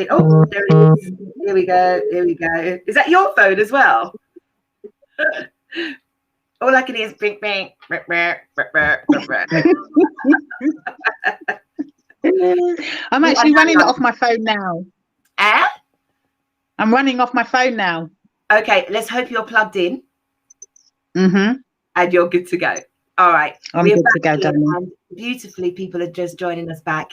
Oh, there it is. Here we go. Here we go. Is that your phone as well? All I can hear is bing, bing. I'm actually running it off my phone now. Eh? I'm running off my phone now. Okay, let's hope you're plugged in. Mm-hmm. And you're good to go. All right. I'm good to go, darling. And beautifully, people are just joining us back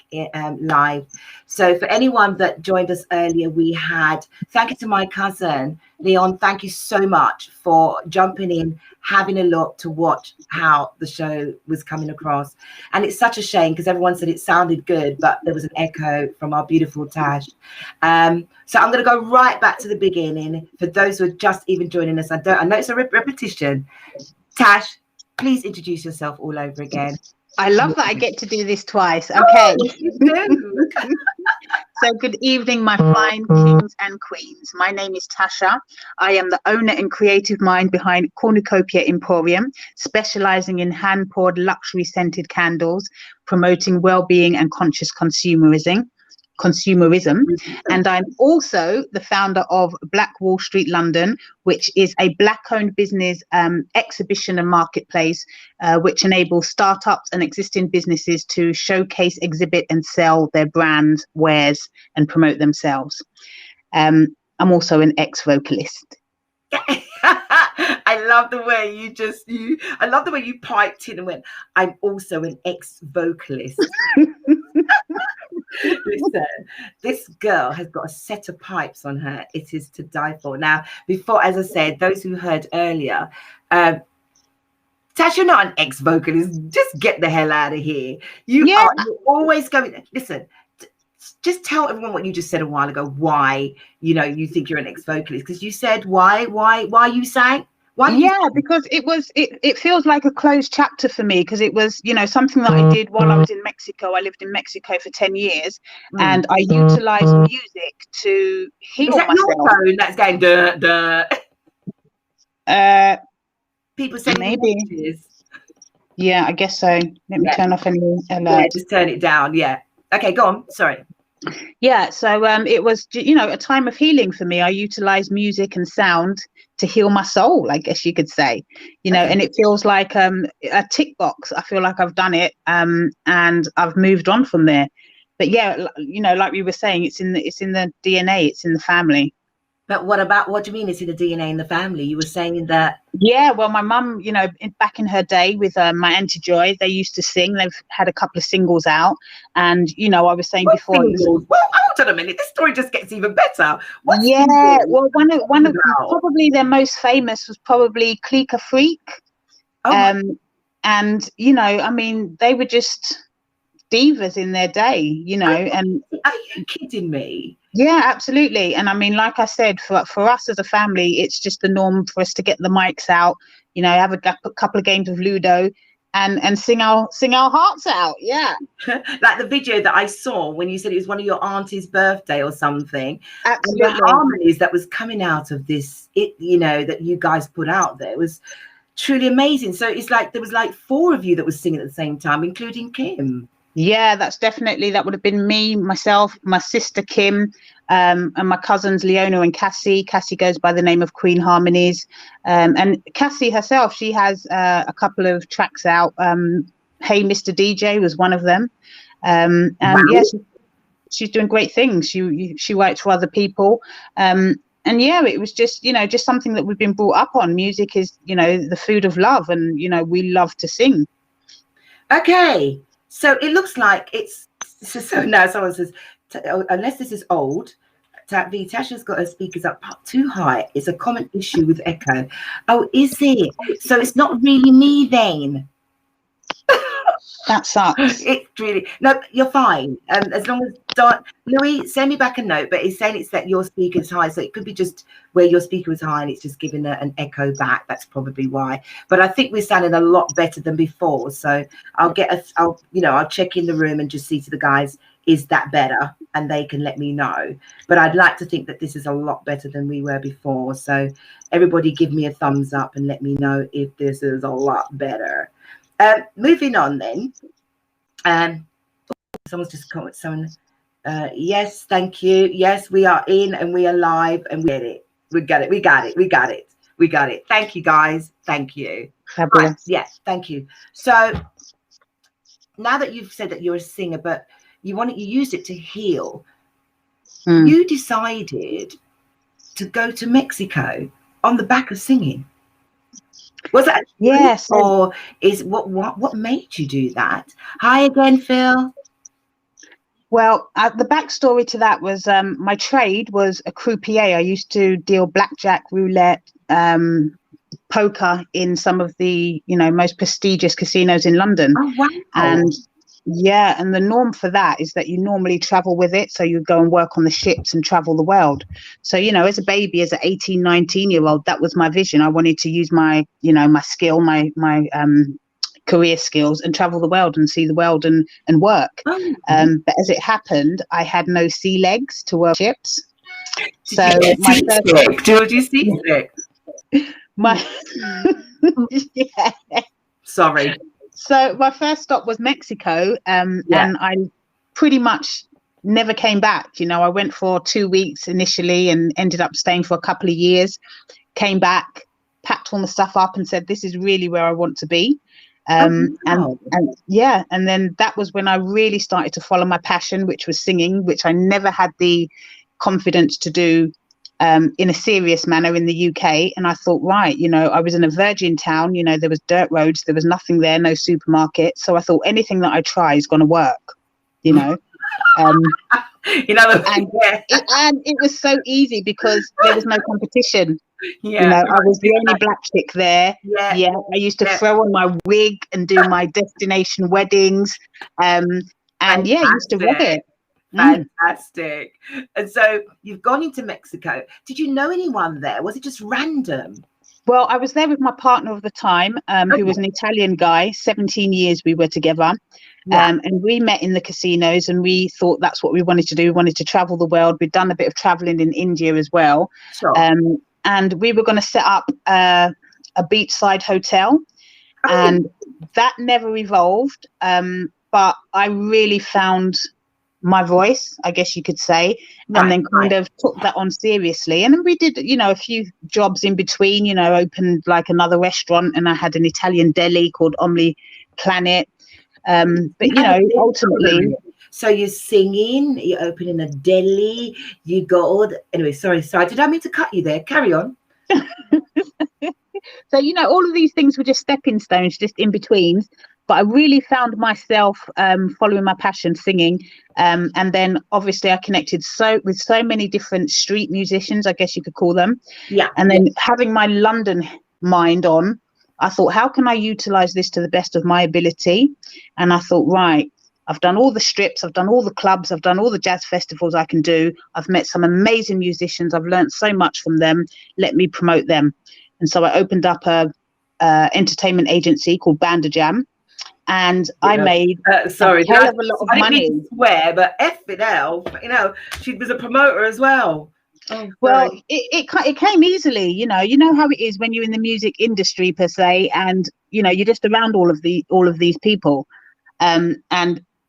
live. So for anyone that joined us earlier, we had, thank you to my cousin, Leon. Thank you so much for jumping in, having a look to watch how the show was coming across. And it's such a shame because everyone said it sounded good, but there was an echo from our beautiful Tash. So I'm going to go right back to the beginning. For those who are just even joining us, I know it's a repetition. Tash, please introduce yourself all over again. I love that I get to do this twice. Okay. Oh, you do. So good evening, my fine kings and queens. My name is Tasha. I am the owner and creative mind behind Cornucopia Emporium, specializing in hand-poured luxury scented candles, promoting well-being and conscious consumerism. And I'm also the founder of Black Wall Street London, which is a Black-owned business exhibition and marketplace, which enables startups and existing businesses to showcase, exhibit, and sell their brands, wares, and promote themselves. I'm also an ex-vocalist. I love the way I love the way you piped in and went, I'm also an ex-vocalist. Listen, this girl has got a set of pipes on her. It is to die for. Now, before, as I said, those who heard earlier, Tash, you're not an ex-vocalist. Just get the hell out of here. You're always going. Listen, just tell everyone what you just said a while ago. Why you think you're an ex-vocalist? Because you said why you sang. Because it feels like a closed chapter for me, because it was something that I did while I was in Mexico. I lived in Mexico for 10 years and I utilized music to heal myself. Your phone that's going duh? People say maybe. Yeah, I guess so. Let me turn off any alerts. Yeah, just turn it down. Yeah. Okay, go on. Sorry. Yeah, so it was a time of healing for me. I utilized music and sound to heal my soul, I guess you could say, and it feels like a tick box. I feel like I've done it and I've moved on from there. But yeah, like we were saying, it's in the DNA, it's in the family. But what do you mean it's in the DNA in the family? You were saying that. Yeah, well, my mum, back in her day with my Auntie Joy, they used to sing. They've had a couple of singles out. And, I was saying before. Well, hold on a minute. This story just gets even better. Well, one of probably their most famous was probably Clique Freak. And, I mean, they were just divas in their day, and. Are you kidding me? Yeah, absolutely. And I mean, like I said, for us as a family, it's just the norm for us to get the mics out, have a couple of games of Ludo and sing our hearts out. Yeah. Like the video that I saw when you said it was one of your auntie's birthday or something. Absolutely. And the harmonies that was coming out of this, that you guys put out there was truly amazing. So it's like there was like 4 of you that was singing at the same time, including Kim. Yeah, that would have been me, myself, my sister Kim, and my cousins Leona and Cassie. Cassie goes by the name of Queen Harmonies. And Cassie herself, she has a couple of tracks out. Hey Mr. DJ was one of them. And yeah, she's doing great things. She writes for other people. And yeah, it was just something that we've been brought up on. Music is, the food of love, and we love to sing. Okay. So it looks like so now someone says, unless this is old, Tasha's got her speakers up too high. It's a common issue with echo. Oh, is it? So it's not really me then. That sucks. It's really no. You're fine. As long as Louis, send me back a note. But it's saying it's that your speaker's high, so it could be just where your speaker was high and it's just giving an echo back. That's probably why. But I think we're sounding a lot better than before. So I'll check in the room and just see to the guys, is that better? And they can let me know. But I'd like to think that this is a lot better than we were before. So everybody give me a thumbs up and let me know if this is a lot better. Moving on then. Someone's just commented. Yes, thank you. Yes, we are in and we are live and we get it. We got it. We got it. We got it. We got it. Thank you, guys. Thank you. Right. Fabulous. Yeah, thank you. So now that you've said that you're a singer, but you used it to heal, you decided to go to Mexico on the back of singing. Was that yes? Or is what made you do that? Hi again, Phil. Well, the backstory to that was my trade was a croupier. I used to deal blackjack, roulette, poker in some of the most prestigious casinos in London. Oh, wow. And the norm for that is that you normally travel with it, so you go and work on the ships and travel the world. So as a baby, as an 18, 19-year-old, that was my vision. I wanted to use my my skill, my career skills, and travel the world and see the world and work. But as it happened, I had no sea legs to work ships. So do you see sick? Sorry. So my first stop was Mexico, and I pretty much never came back. I went for 2 weeks initially and ended up staying for a couple of years. Came back, packed all my stuff up, and said, "This is really where I want to be." And then that was when I really started to follow my passion, which was singing, which I never had the confidence to do in a serious manner in the UK. And I thought, right, I was in a virgin town, there was dirt roads, there was nothing there, no supermarket. So I thought anything that I try is going to work, and it was so easy because there was no competition. I was the only black chick there. I used to throw on my wig and do my destination weddings. I used to rob it. Fantastic. And so you've gone into Mexico. Did you know anyone there? Was it just random? Well, I was there with my partner of the time, who was an Italian guy. 17 years we were together. And we met in the casinos, and we thought that's what we wanted to do. We wanted to travel the world. We'd done a bit of traveling in India as well. Sure. And we were going to set up a beachside hotel. And that never evolved. But I really found my voice, I guess you could say, and then kind of took that on seriously. And then we did, a few jobs in between, opened like another restaurant, and I had an Italian deli called Omni Planet. But, ultimately. So you're singing, you're opening a deli, you got all anyway, sorry. Did I mean to cut you there? Carry on. So, all of these things were just stepping stones, just in betweens. But I really found myself following my passion, singing. And then obviously I connected with so many different street musicians, I guess you could call them. Yeah. And then having my London mind on, I thought, how can I utilize this to the best of my ability? And I thought, right, I've done all the strips, I've done all the clubs, I've done all the jazz festivals I can do. I've met some amazing musicians. I've learned so much from them. Let me promote them. And so I opened up a entertainment agency called Banda Jam. And I made a hell of a lot of money. I didn't mean to swear, but she was a promoter as well. Well, it came easily, you know how it is when you're in the music industry per se, and you're just around all of these people. And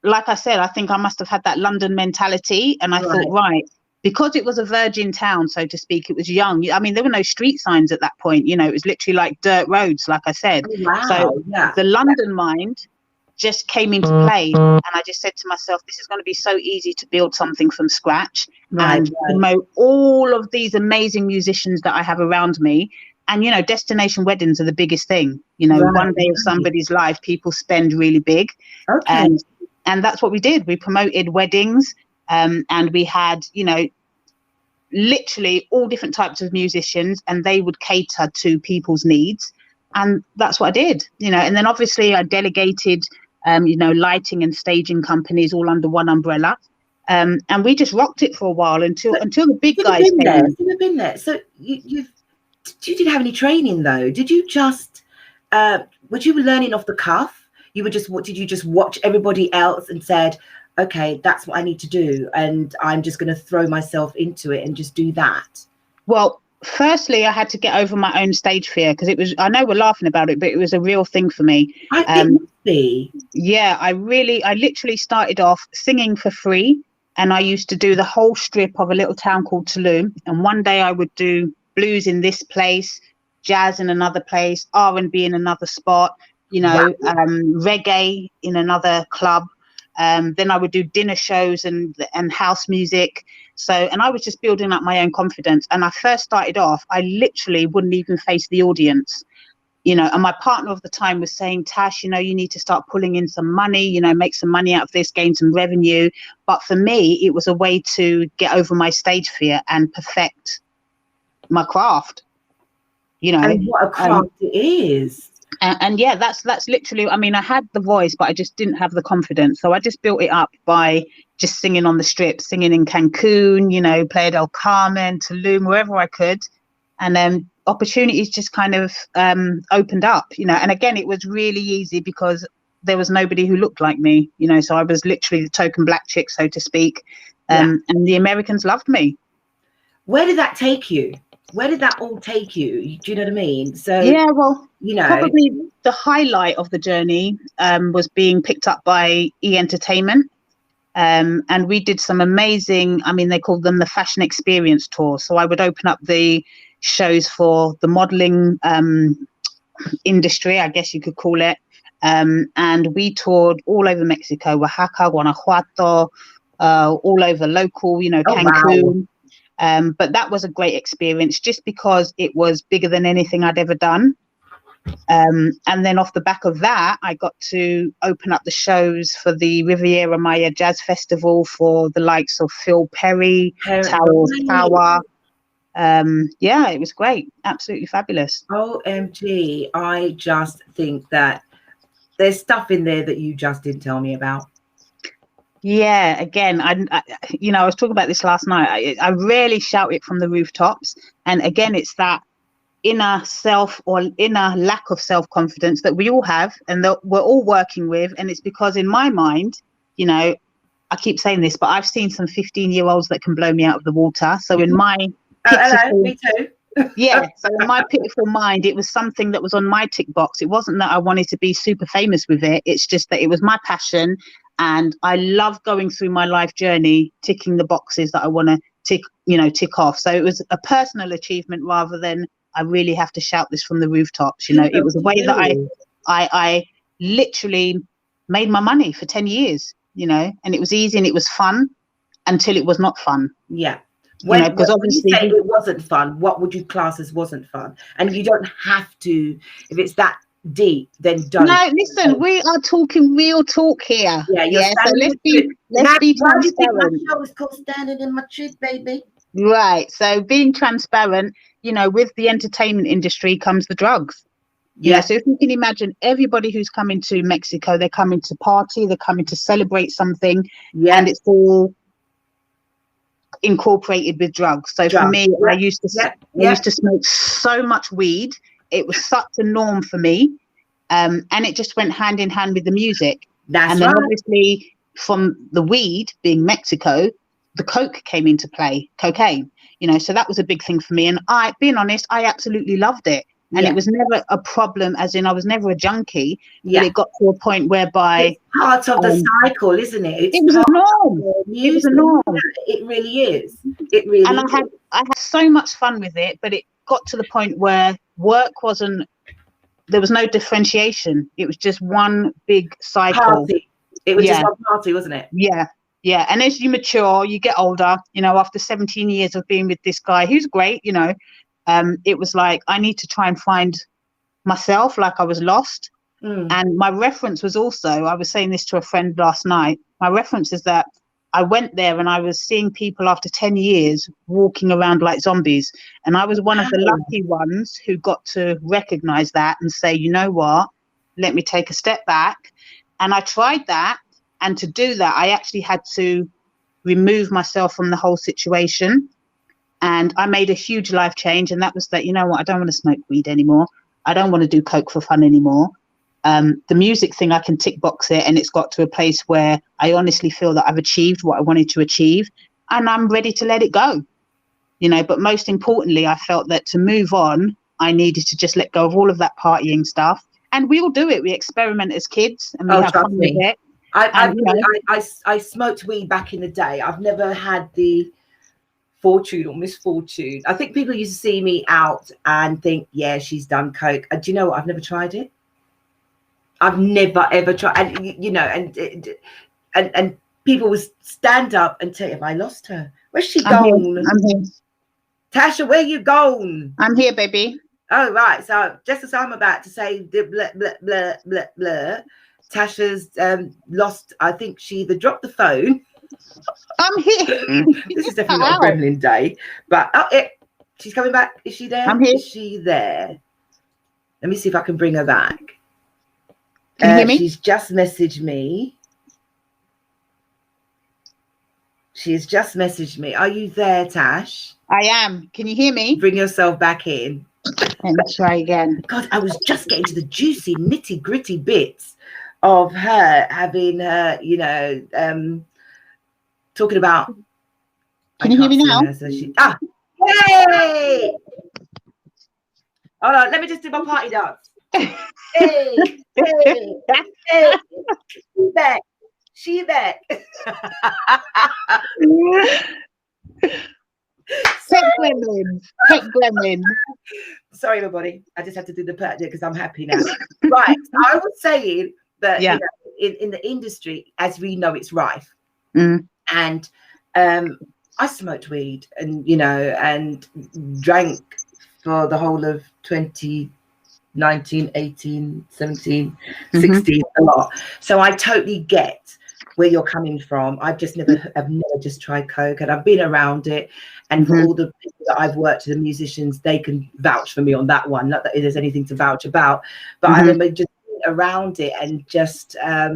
like I said, I think I must have had that London mentality, and I thought, right, because it was a virgin town, so to speak, it was young. I mean, there were no street signs at that point. It was literally like dirt roads, like I said. So the London mind just came into play, and I just said to myself, this is going to be so easy to build something from scratch and promote all of these amazing musicians that I have around me. And destination weddings are the biggest thing. One day of somebody's life, people spend really big. And that's what we did. We promoted weddings, and we had literally all different types of musicians, and they would cater to people's needs. And that's what I did. And then obviously I delegated lighting and staging companies all under one umbrella. And we just rocked it for a while until the big guys came in. You've been there. So you didn't have any training though. Did you just would you learning off the cuff? Did you just watch everybody else and said, okay, that's what I need to do, and I'm just going to throw myself into it and just do that? Well, firstly, I had to get over my own stage fear, because I know we're laughing about it, but it was a real thing for me. I think yeah, I literally started off singing for free and I used to do the whole strip of a little town called Tulum. And one day I would do blues in this place, jazz in another place, R&B in another spot, reggae in another club. Then I would do dinner shows and house music. So, and I was just building up my own confidence. And I first started off, I literally wouldn't even face the audience, and my partner of the time was saying, Tash, you need to start pulling in some money, make some money out of this, gain some revenue. But for me, it was a way to get over my stage fear and perfect my craft, And what a craft it is. And yeah, that's literally, I mean, I had the voice, but I just didn't have the confidence. So I just built it up by just singing on the strip, singing in Cancun, Playa del Carmen, Tulum, wherever I could. And then opportunities just kind of opened up, and again, it was really easy because there was nobody who looked like me, so I was literally the token black chick, so to speak. And the Americans loved me. Where did that take you? Where did that all take you? Do you know what I mean? So yeah, well, probably the highlight of the journey was being picked up by E Entertainment. And we did some amazing, I mean, they called them the Fashion Experience Tour. So I would open up the shows for the modeling industry, I guess you could call it. And we toured all over Mexico, Oaxaca, Guanajuato, all over local, Cancun. Wow. But that was a great experience just because it was bigger than anything I'd ever done. And then off the back of that, I got to open up the shows for the Riviera Maya Jazz Festival for the likes of Phil Perry, Tower. Yeah, it was great. Absolutely fabulous. OMG. I just think that there's stuff in there that you just didn't tell me about. Yeah, again, I was talking about this last night. I rarely shout it from the rooftops. And again, it's that inner self or inner lack of self-confidence that we all have and that we're all working with. And it's because in my mind, I keep saying this, but I've seen some 15-year-olds that can blow me out of the water. So in my me too. Yeah, so in my pitiful mind, it was something that was on my tick box. It wasn't that I wanted to be super famous with it. It's just that it was my passion. And I love going through my life journey, ticking the boxes that I want to tick off. So it was a personal achievement rather than I really have to shout this from the rooftops. It was a way that I literally made my money for 10 years, and it was easy and it was fun until it was not fun. Yeah. Because obviously you say it wasn't fun, what would you class as wasn't fun? And you don't have to, if it's that deep, then don't. No, listen, we are talking real talk here. Yeah. So let's be transparent. My show is called Standing in My Truth, baby. Right. So being transparent, with the entertainment industry comes the drugs. Yeah. So if you can imagine everybody who's coming to Mexico, they're coming to party, they're coming to celebrate something, and it's all incorporated with drugs. So for me, I used to smoke so much weed. It was such a norm for me. And it just went hand in hand with the music. Then obviously from the weed being Mexico, the coke came into play, cocaine, so that was a big thing for me. And being honest, I absolutely loved it. And it was never a problem, as in I was never a junkie, but it got to a point whereby it's part of the cycle, isn't it? It was a norm. It was a norm. It really is. It really and I had so much fun with it, but it got to the point where work there was no differentiation. It was just one big cycle. Party. It was just one party, wasn't it? Yeah. And as you mature, you get older, after 17 years of being with this guy who's great, it was like, I need to try and find myself, like I was lost. And my reference was also, I was saying this to a friend last night, my reference is that I went there and I was seeing people after 10 years walking around like zombies. And I was one of the lucky ones who got to recognize that and say, you know what, let me take a step back. And I tried that. And to do that, I actually had to remove myself from the whole situation. And I made a huge life change. And that was that, you know what, I don't want to smoke weed anymore. I don't want to do coke for fun anymore. The music thing, I can tick box it, and it's got to a place where I honestly feel that I've achieved what I wanted to achieve, and I'm ready to let it go. But most importantly, I felt that to move on, I needed to just let go of all of that partying stuff. And we all do it. We experiment as kids and we have fun with it. I smoked weed back in the day. I've never had the fortune or misfortune. I think people used to see me out and think, yeah, she's done coke. Do you know what? I've never tried it. I've never ever tried. And you know, and people would stand up and tell you, have I lost her? Where's she gone? I'm here. Tasha, where you gone? I'm here, baby. Oh, right. So just as I'm about to say the blah, blah, blah, blah, blah, Tasha's lost. I think she either dropped the phone. I'm here. This is definitely not a gremlin day. But she's coming back. Is she there? I'm here. Is she there? Let me see if I can bring her back. Can you hear me? She's just messaged me. She's just messaged me. Are you there, Tash? I am. Can you hear me? Bring yourself back in. Let me try again. God, I was just getting to the juicy, nitty-gritty bits of her having her, you know, talking about. Can you hear me now? Her, so hey! Hold on, let me just do my party dance. Hey, hey, hey, she back. She back. Take gremlin. Sorry, everybody. I just had to do the part because I'm happy now. Right. I was saying that you know, in the industry, as we know, it's rife. And I smoked weed and, you know, and drank for the whole of 2019, 18, 17, 16, a lot. So I totally get where you're coming from. I've never just tried coke, and I've been around it. And for all the people that I've worked with, the musicians, they can vouch for me on that one. Not that there's anything to vouch about, but I remember just being around it and just I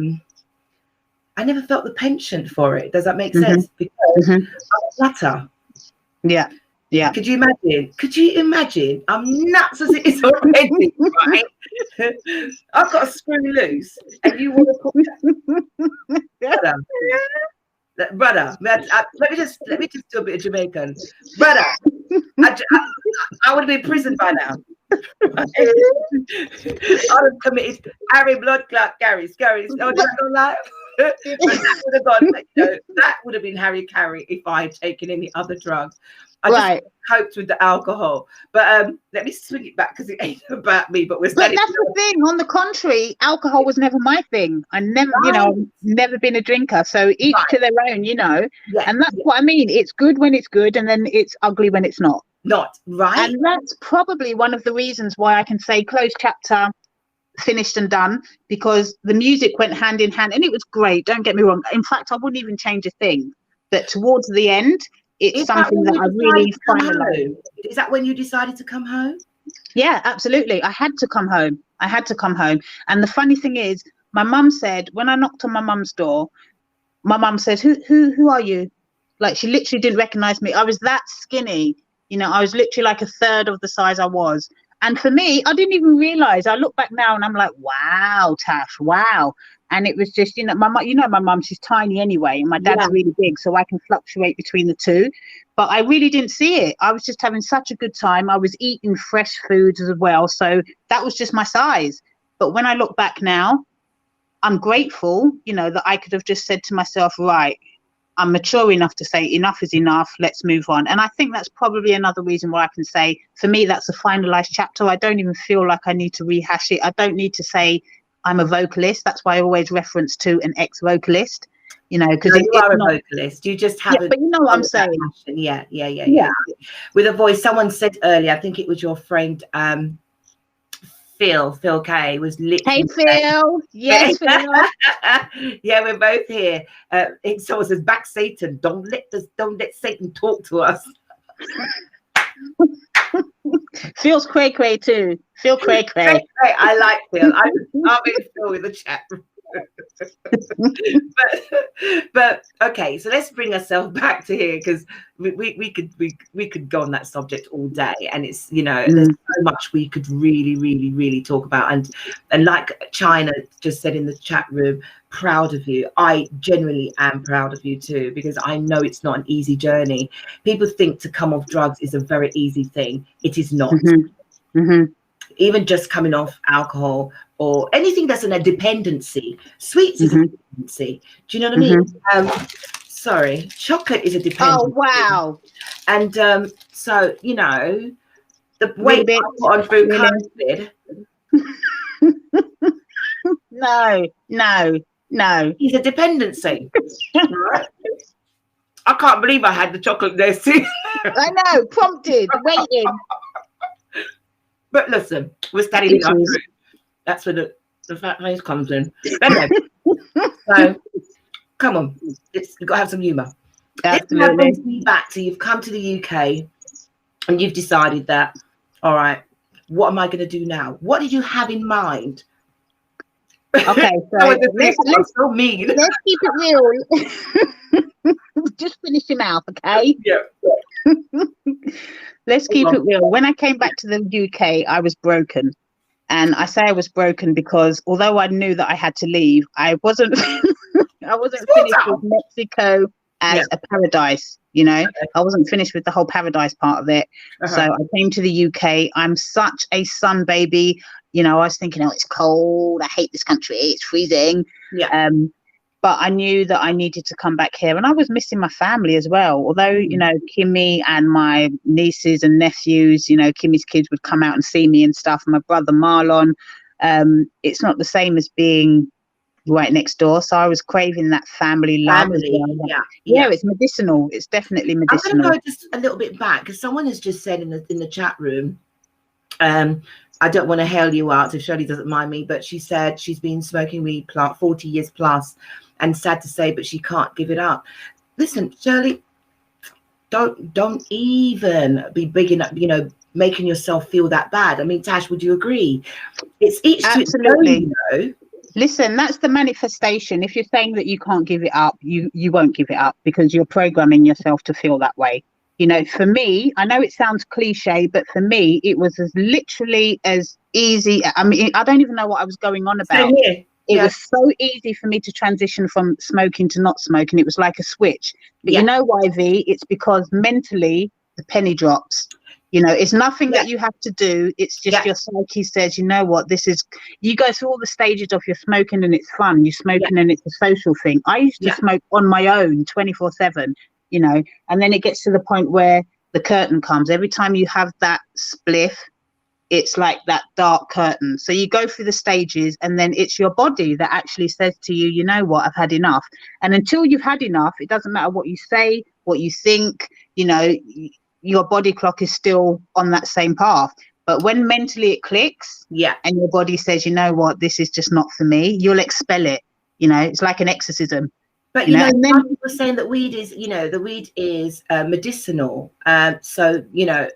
never felt the penchant for it. Does that make sense? Because I'm a nutter. Yeah. Yeah. Could you imagine? I'm nuts as it is already, right? I've got a screw loose, and you want to put brother. Let me just do a bit of Jamaican, brother. I would have been in prison by now. I would have committed Harry blood clot, Gary's. No, just don't lie. That would have been Harry Carey if I had taken any other drugs. I just coped with the alcohol. But let me swing it back because it ain't about me. But that's the thing. On the contrary, alcohol was never my thing. I never, you know, never been a drinker. So each to their own, you know. Yeah, and that's what I mean. It's good when it's good, and then it's ugly when it's not. Not right. And that's probably one of the reasons why I can say closed chapter, finished and done, because the music went hand in hand, and it was great. Don't get me wrong. In fact, I wouldn't even change a thing. But towards the end, it's something that I really finalized. Is that when you decided to come home? Yeah, absolutely. I had to come home. And the funny thing is, my mum said, when I knocked on my mum's door, my mum said, who are you? Like, she literally didn't recognize me. I was that skinny. You know, I was literally like a third of the size I was. And for me, I didn't even realize. I look back now and I'm like, wow, Tash, wow. And it was just, you know, my mum, she's tiny anyway, and my dad's really big, so I can fluctuate between the two. But I really didn't see it. I was just having such a good time. I was eating fresh foods as well. So that was just my size. But when I look back now, I'm grateful, you know, that I could have just said to myself, right, I'm mature enough to say enough is enough. Let's move on. And I think that's probably another reason why I can say, for me, that's a finalized chapter. I don't even feel like I need to rehash it. I don't need to say I'm a vocalist. That's why I always reference to an ex-vocalist, you know, because you are a vocalist. You just haven't. Yeah, but you know what I'm saying. Yeah. With a voice, someone said earlier, I think it was your friend, Phil K was literally. Hey Phil, yes, Phil. Yeah, we're both here. Someone says, "Back Satan! Don't let Satan talk to us." Phil's cray too. Phil cray. I like Phil. I'm in Phil with the chat. but okay, so let's bring ourselves back to here, because we could go on that subject all day, and it's, you know, there's so much we could really talk about, and like China just said in the chat room, proud of you. I genuinely am proud of you too, because I know it's not an easy journey. People think to come off drugs is a very easy thing. It is not. Even just coming off alcohol or anything that's in a dependency. Sweets is a dependency. Do you know what I mean? Sorry, chocolate is a dependency. Oh, wow. And so, you know, the weight I put on through COVID. No. It's a dependency. Right? I can't believe I had the chocolate there too. I know, prompted, waiting. But listen, we're studying our truth. That's where the fat face comes in. Anyway, so come on, you've got to have some humour. Absolutely. This brings me back to you've come to the UK and you've decided that, all right, what am I going to do now? What did you have in mind? Okay, so let's so mean. Let's keep it real. Just finish your mouth, okay? Yeah. Let's keep it real. When I came back to the UK, I was broken. And I say I was broken because although I knew that I had to leave, I wasn't finished with Mexico as a paradise, you know. I wasn't finished with the whole paradise part of it. So I came to the UK. I'm such a sun baby. You know, I was thinking, oh, it's cold. I hate this country. It's freezing. Yeah. But I knew that I needed to come back here, and I was missing my family as well. Although, you know, Kimmy and my nieces and nephews, you know, Kimmy's kids would come out and see me and stuff. And my brother Marlon, it's not the same as being right next door. So I was craving that family love as well. Yeah, it's medicinal. It's definitely medicinal. I'm going to go just a little bit back because someone has just said in the chat room, I don't want to hail you out if Shirley doesn't mind me, but she said she's been smoking weed 40 years plus, and sad to say, but she can't give it up. Listen, Shirley, don't even be big enough, you know, making yourself feel that bad. I mean, Tash, would you agree? It's each absolutely. You know? Listen, that's the manifestation. If you're saying that you can't give it up, you won't give it up because you're programming yourself to feel that way. You know, for me, I know it sounds cliche, but for me, it was literally as easy. I mean, I don't even know what I was going on about. It was so easy for me to transition from smoking to not smoking. It was like a switch. But you know why, V? It's because mentally, the penny drops. You know, it's nothing that you have to do. It's just your psyche says, you know what, you go through all the stages of your smoking and it's fun. You're smoking and it's a social thing. I used to smoke on my own 24/7. You know, and then it gets to the point where the curtain comes. Every time you have that spliff, it's like that dark curtain. So you go through the stages and then it's your body that actually says to you, you know what, I've had enough. And until you've had enough, it doesn't matter what you say, what you think, you know, your body clock is still on that same path. But when mentally it clicks and your body says, you know what, this is just not for me, you'll expel it. You know, it's like an exorcism. But you know, and then people are saying that weed is, you know, the weed is medicinal. So you know,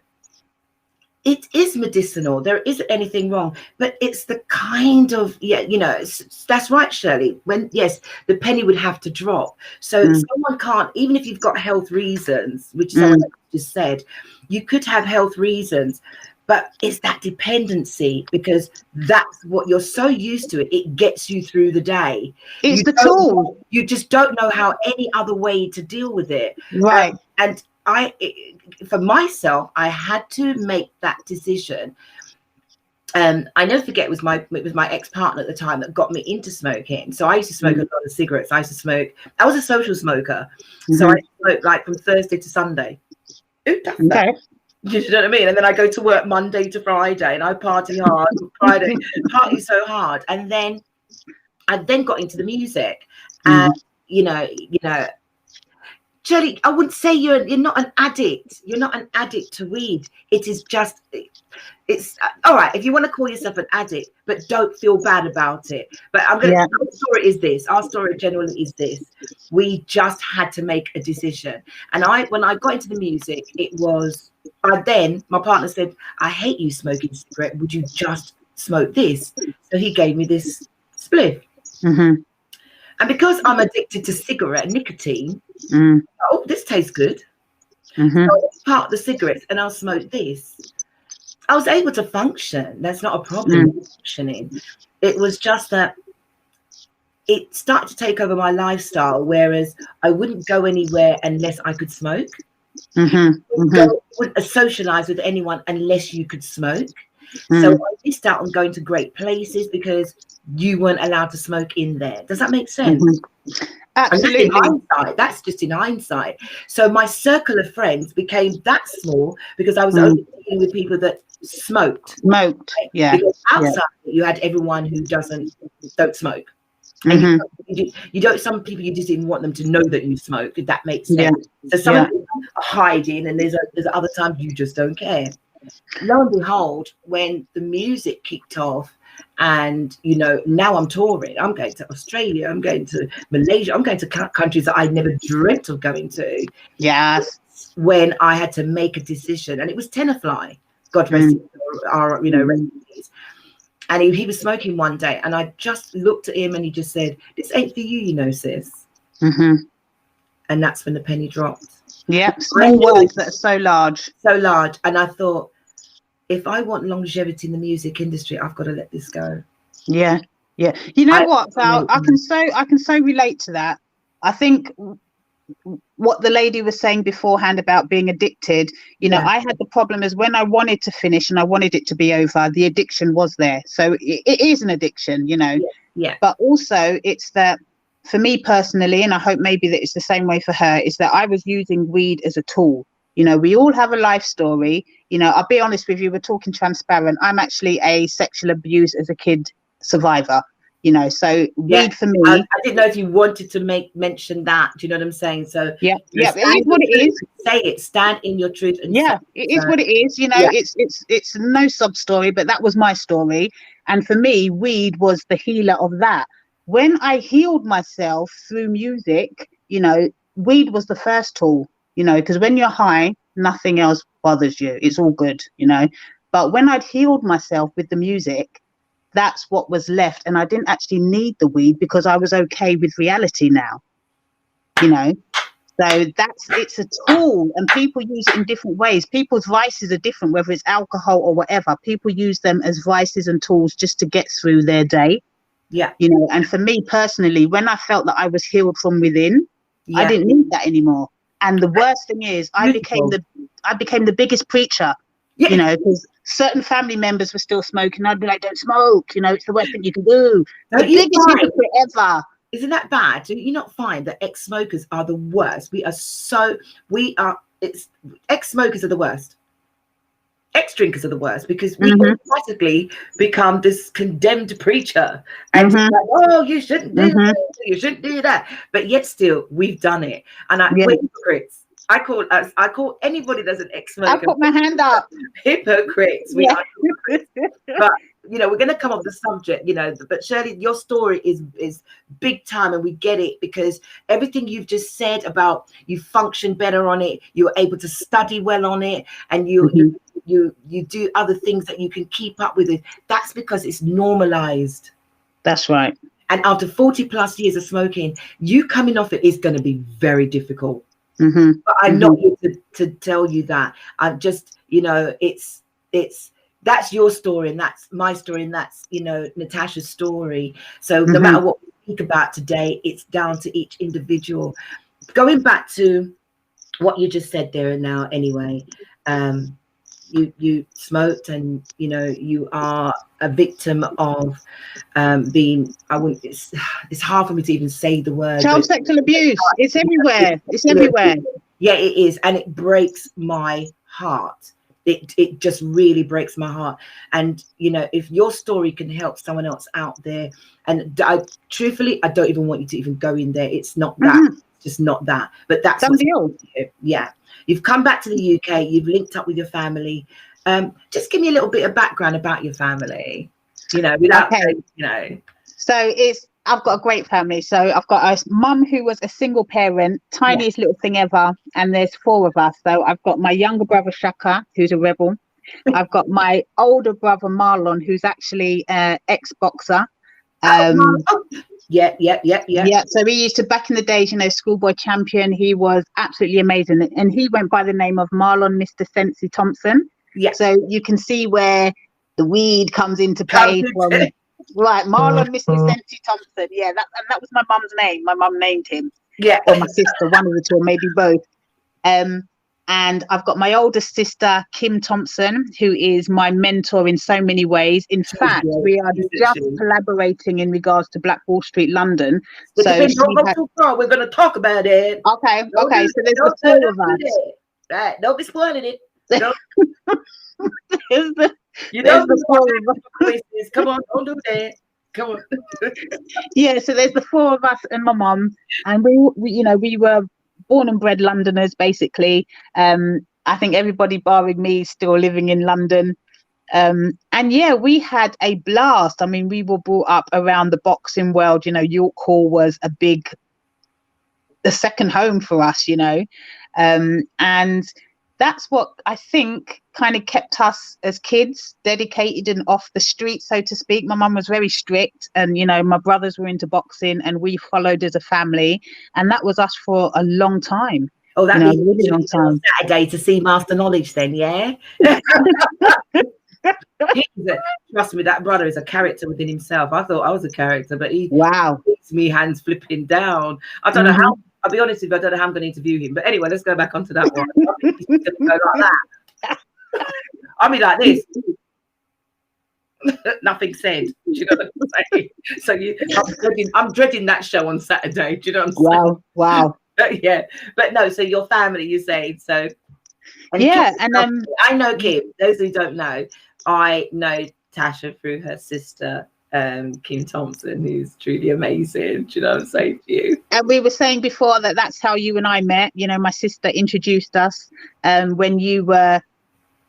it is medicinal. There isn't anything wrong, but it's the kind of you know, that's right, Shirley. When the penny would have to drop. So someone can't, even if you've got health reasons, which someone just said, you could have health reasons. But it's that dependency because that's what you're so used to. It gets you through the day. It's the tool. You just don't know how any other way to deal with it. Right. And for myself, I had to make that decision. I never forget, it was my ex-partner at the time that got me into smoking. So I used to smoke a lot of cigarettes. I was a social smoker. So I smoked like from Thursday to Sunday. Who does that? You know what I mean? And then I go to work Monday to Friday and I party hard. Friday, party so hard. And then I got into the music. And you know, Shirley, I wouldn't say you're not an addict. You're not an addict to weed. It is just, it's all right if you want to call yourself an addict, but don't feel bad about it. But our story is this. Our story generally is this. We just had to make a decision. And when I got into the music, it was, then my partner said, I hate you smoking cigarette. Would you just smoke this? So he gave me this spliff. And because I'm addicted to cigarette nicotine, oh, this tastes good. So I'll part the cigarettes and I'll smoke this. I was able to function. That's not a problem functioning. It was just that it started to take over my lifestyle, whereas I wouldn't go anywhere unless I could smoke. Wouldn't socialize with anyone unless you could smoke. So I missed out on going to great places because you weren't allowed to smoke in there. Does that make sense? Absolutely. That's just in hindsight. So my circle of friends became that small because I was only dealing with people that smoked. Yeah. Because outside you had everyone who don't smoke. And you don't. Some people you just didn't want them to know that you smoke. If that makes sense. So some people are hiding, and there's other times you just don't care. Lo and behold, when the music kicked off, and now I'm touring. I'm going to Australia. I'm going to Malaysia. I'm going to countries that I never dreamt of going to. Yes. When I had to make a decision, and it was Tenafly, God rest our refugees. And he was smoking one day, and I just looked at him, and he just said, "This ain't for you, sis." And that's when the penny dropped. Yeah, small words that are so large. So large. And I thought, if I want longevity in the music industry, I've got to let this go. Yeah. You know what, Val? I can so relate to that. I think what the lady was saying beforehand about being addicted, I had the problem is when I wanted to finish and I wanted it to be over, the addiction was there. So it is an addiction, Yeah. But also it's that for me personally, and I hope maybe that it's the same way for her, is that I was using weed as a tool. We all have a life story. I'll be honest with you, we're talking transparent. I'm actually a sexual abuse as a kid survivor. So weed for me. I didn't know if you wanted to mention that. Do you know what I'm saying? So it is what it is. Say it. Stand in your truth. And it is what it is. It's no sub story, but that was my story. And for me, weed was the healer of that. When I healed myself through music, weed was the first tool. Because when you're high, nothing else bothers you. It's all good. But when I'd healed myself with the music, that's what was left, and I didn't actually need the weed because I was okay with reality now. So it's a tool, and people use it in different ways. People's vices are different, whether it's alcohol or whatever. People use them as vices and tools just to get through their day. And for me personally, when I felt that I was healed from within, I didn't need that anymore. And the worst thing is I became the biggest preacher. Because certain family members were still smoking. I'd be like, don't smoke, it's the worst thing you can do. The biggest hypocrite ever. Isn't that bad? Do you not find that ex-smokers are the worst? Ex-smokers are the worst. Ex-drinkers are the worst because we automatically become this condemned preacher. And like, oh, you shouldn't do this, you shouldn't do that. But yet still, we've done it. And hypocrites. I call anybody that's an ex-smoker. I put my hand up. Hypocrites. We are hypocrites. But we're going to come off the subject. But Shirley, your story is big time, and we get it because everything you've just said about you function better on it, you're able to study well on it, and you do other things that you can keep up with it. That's because it's normalized. That's right. And after 40 plus years of smoking, you coming off it is going to be very difficult. But I'm not here to tell you that. I'm just, it's that's your story, and that's my story, and that's Natasha's story. So no matter what we speak about today, it's down to each individual. Going back to what you just said there and now, anyway, you smoked, and you are a victim of being. It's hard for me to even say the word. Child sexual abuse. It's everywhere. It's everywhere. Yeah, it is, and it breaks my heart. It just really breaks my heart. And if your story can help someone else out there, and truthfully, I don't even want you to even go in there. It's not that. Just not that. But that's somebody else. Yeah. You've come back to the UK. You've linked up with your family. Just give me a little bit of background about your family. Without So I've got a great family. So I've got a mum who was a single parent, tiniest little thing ever, and there's 4 of us. So I've got my younger brother Shaka, who's a rebel. I've got my older brother Marlon, who's actually ex-boxer. Yeah. So we used to, back in the days, schoolboy champion. He was absolutely amazing, and he went by the name of Marlon Mr. Sensi Thompson. Yeah. So you can see where the weed comes into play from. Right, Marlon Mr. Sensi Thompson. Yeah, that was my mum's name. My mum named him. Yeah. Or my sister, one of the two, or maybe both. And And I've got my oldest sister, Kim Thompson, who is my mentor in so many ways. In fact, we are just collaborating in regards to Black Wall Street, London. So don't go too far. We're going to talk about it. Okay. Okay. So there's the four of us. Right. Don't be spoiling it. There's the four of us. Come on, don't do that. Come on. Yeah. So there's the four of us and my mum, and we were born and bred Londoners, basically. I think everybody barring me is still living in London. And yeah, we had a blast. I mean, we were brought up around the boxing world. York Hall was the second home for us, and that's what I think kind of kept us as kids dedicated and off the street, so to speak. My mum was very strict, and my brothers were into boxing, and we followed as a family, and that was us for a long time. Oh, that means really long time. Saturday to see Master Knowledge, then, yeah. Trust me, that brother is a character within himself. I thought I was a character, but he makes me hands flipping down. I don't know how. I'll be honest with you, I don't know how I'm going to interview him. But anyway, let's go back onto that one. I think he's going to go like that. I mean, like this. Nothing said. Do you know what I'm saying? So I'm dreading that show on Saturday. Do you know what I'm saying? Wow. Yeah. But no, so your family, you say. So. Yeah. Kim, and I know Kim. Those who don't know, I know Tasha through her sister, Kim Thompson, who's truly amazing. Do you know what I'm saying to you? And we were saying before that that's how you and I met. My sister introduced us when you were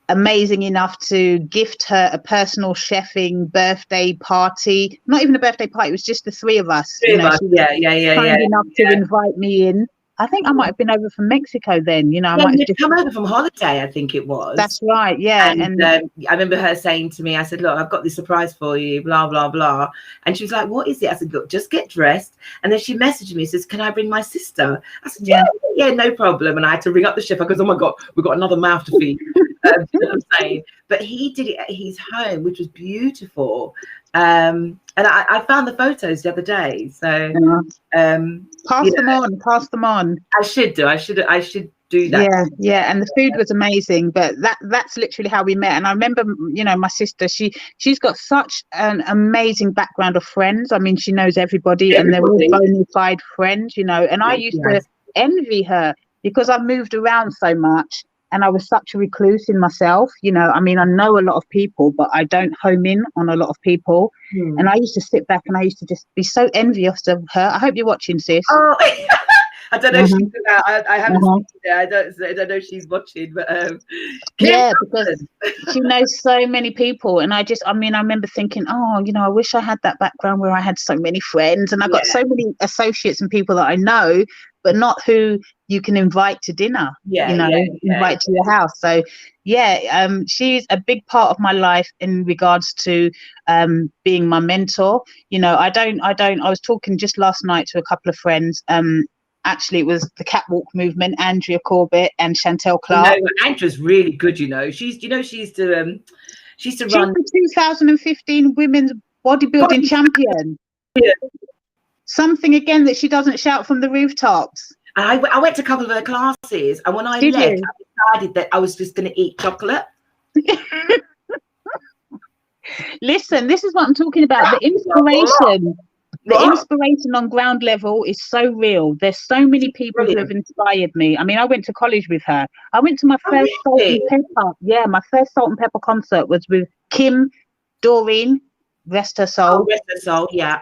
amazing enough to gift her a personal chefing birthday party. Not even a birthday party, it was just the three of us. She was kind enough to invite me in. I think I might have been over from Mexico then. I might have come over from holiday, I think it was. That's right, yeah. And I remember her saying to me, I said, look, I've got this surprise for you, blah, blah, blah. And she was like, what is it? I said, look, just get dressed. And then she messaged me, says, can I bring my sister? I said, yeah, no problem. And I had to ring up the chef. I goes, oh my God, we've got another mouth to feed. You know what I'm saying? But he did it at his home, which was beautiful. And I found the photos the other day. So pass them on. I should do that. Yeah. And the food was amazing. But that's literally how we met. And I remember, my sister, she's got such an amazing background of friends. I mean, she knows everybody. And they're all bona fide friends, and I used to envy her because I moved around so much. And I was such a recluse in myself, I mean, I know a lot of people, but I don't home in on a lot of people. And I used to sit back and I used to just be so envious of her. I hope you're watching, sis. Oh, I don't know if she's I haven't seen her. I don't know if she's watching, but because she knows so many people. And I remember thinking, I wish I had that background where I had so many friends. And I've got so many associates and people that I know, but not who you can invite to dinner, invite to your house. So she's a big part of my life in regards to being my mentor. I was talking just last night to a couple of friends. Actually, it was the catwalk movement, Andrea Corbett and Chantel Clark. Andrea's really good. She's to run. She's the 2015 women's bodybuilding champion. Yeah. Something again that she doesn't shout from the rooftops. I went to a couple of her classes, and when I left, I decided that I was just going to eat chocolate. Listen, this is what I'm talking about. The inspiration. The inspiration on ground level is so real. There's so many people who have inspired me. I mean, I went to college with her. I went to my first Salt and Pepper. Yeah, my first Salt and Pepper concert was with Kim, Doreen, rest her soul. Rest her soul, yeah.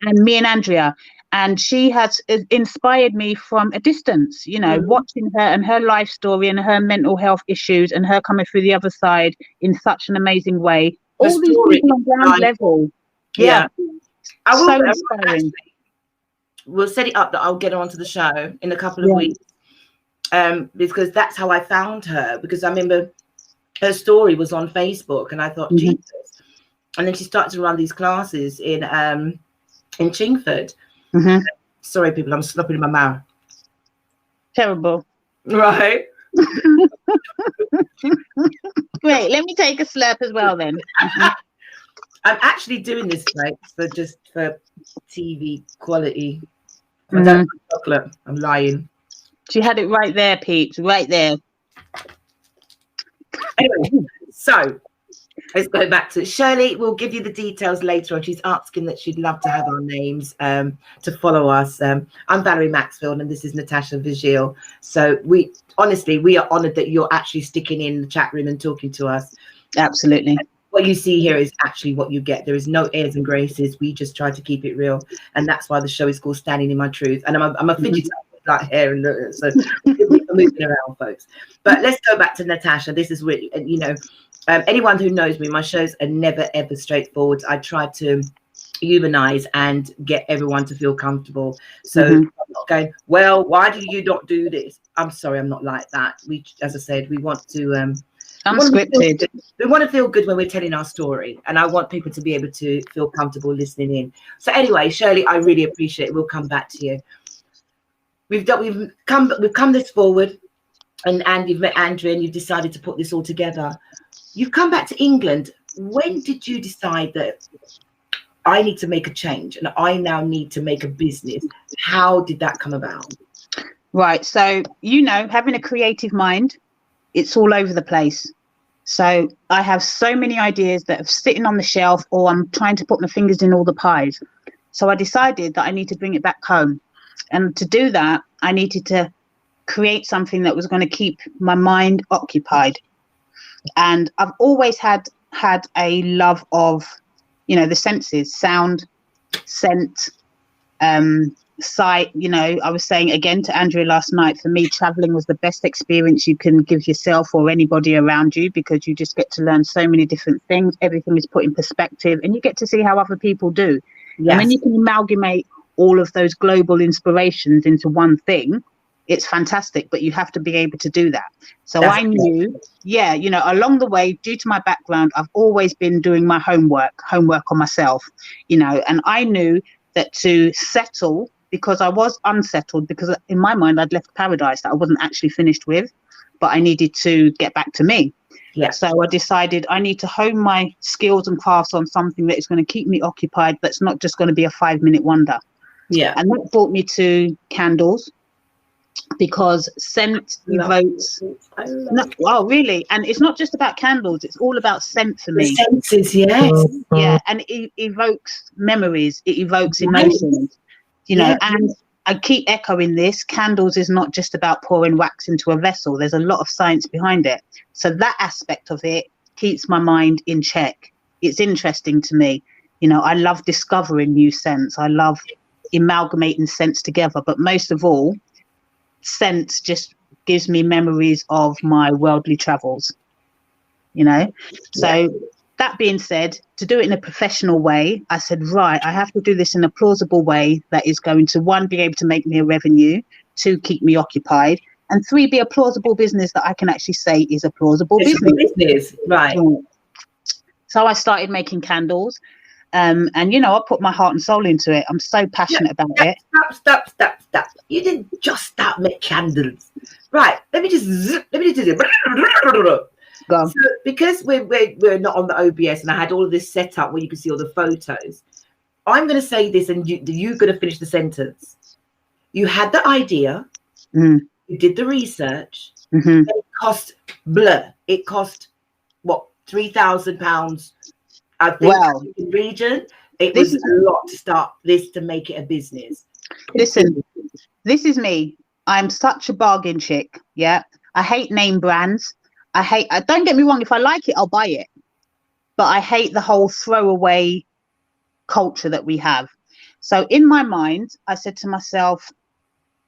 And me and Andrea. And she has inspired me from a distance, watching her and her life story and her mental health issues and her coming through the other side in such an amazing way. All these people on ground level. Yeah. So inspiring. We'll set it up that I'll get her onto the show in a couple of weeks. Because that's how I found her. Because I remember her story was on Facebook and I thought, Jesus. And then she started to run these classes in Chingford. Sorry, people, I'm slopping in my mouth. Terrible. Right. Great. Let me take a slurp as well then. I'm actually doing this for TV quality. I don't like chocolate. I'm lying. She had it right there, peeps. Right there. Anyway, so let's go back to Shirley. We'll give you the details later on. She's asking that she'd love to have our names to follow us. I'm Valerie Maxfield, and this is Natasha Vigille. So we are honoured that you're actually sticking in the chat room and talking to us. Absolutely. What you see here is actually what you get. There is no airs and graces. We just try to keep it real, and that's why the show is called Standing in My Truth. And I'm a fidget with like hair and so we're moving around, folks. But let's go back to Natasha. This is really, anyone who knows me, my shows are never ever straightforward. I try to humanize and get everyone to feel comfortable. So I'm not going, well, why do you not do this? I'm sorry, I'm not like that. We, as I said, we want to unscripted. We want to feel good when we're telling our story, and I want people to be able to feel comfortable listening in. So anyway, Shirley, I really appreciate it. We'll come back to you. We've come this forward, and you've met Andrea, and you've decided to put this all together. You've come back to England. When did you decide that I need to make a change and I now need to make a business? How did that come about? Right. So, having a creative mind, it's all over the place. So I have so many ideas that are sitting on the shelf, or I'm trying to put my fingers in all the pies. So I decided that I need to bring it back home. And to do that, I needed to create something that was going to keep my mind occupied. And I've always had a love of, the senses, sound, scent, sight. I was saying again to Andrea last night, for me, traveling was the best experience you can give yourself or anybody around you, because you just get to learn so many different things. Everything is put in perspective, and you get to see how other people do. Yes. And when you can amalgamate all of those global inspirations into one thing, it's fantastic, but you have to be able to do that. So I knew, along the way, due to my background, I've always been doing my homework on myself, and I knew that to settle, because I was unsettled, because in my mind, I'd left paradise that I wasn't actually finished with, but I needed to get back to me. Yeah. So I decided I need to hone my skills and crafts on something that is going to keep me occupied, that's not just going to be a 5-minute wonder. Yeah. And that brought me to candles, because scent evokes. Really? And it's not just about candles, it's all about scent for me. The senses, yes. Yeah, and it evokes memories, it evokes emotions, and I keep echoing this. Candles is not just about pouring wax into a vessel. There's a lot of science behind it. So that aspect of it keeps my mind in check. It's interesting to me. I love discovering new scents. I love amalgamating scents together. But most of all, scent just gives me memories of my worldly travels, So that being said, to do it in a professional way, I said, right, I have to do this in a plausible way that is going to, 1, be able to make me a revenue, 2, keep me occupied, and 3, be a plausible business that I can actually say is a plausible business. Right. So I started making candles. And I put my heart and soul into it. I'm so passionate about it. Stop. You didn't just start make candles. Right. Let me just go. So because we're not on the OBS and I had all of this set up where you can see all the photos, I'm going to say this and you're going to finish the sentence. You had the idea, you did the research, and it cost It cost what, £3,000? I think in the region, it was a lot to start this, to make it a business. Listen, this is me. I'm such a bargain chick. Yeah. I hate name brands. Don't get me wrong. If I like it, I'll buy it. But I hate the whole throwaway culture that we have. So in my mind, I said to myself,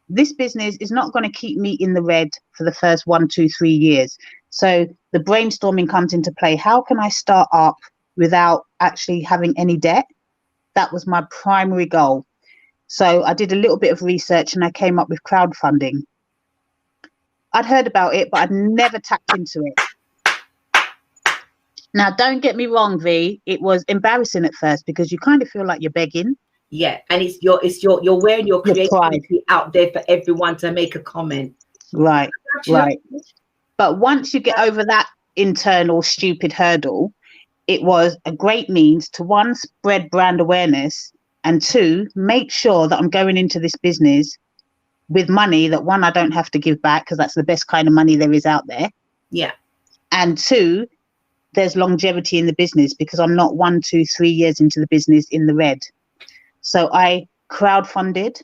this business is not going to keep me in the red for the first 1, 2, 3 years. So the brainstorming comes into play. How can I start up without actually having any debt? That was my primary goal. So I did a little bit of research and I came up with crowdfunding. I'd heard about it, but I'd never tapped into it. Now, don't get me wrong, V. It was embarrassing at first because you kind of feel like you're begging. Yeah, and you're wearing your creativity out there for everyone to make a comment. Right. But once you get over that internal stupid hurdle, it was a great means to, 1, spread brand awareness, and 2, make sure that I'm going into this business with money that, 1, I don't have to give back, because that's the best kind of money there is out there. Yeah. And two, there's longevity in the business because I'm not 1, 2, 3 years into the business in the red. So I crowdfunded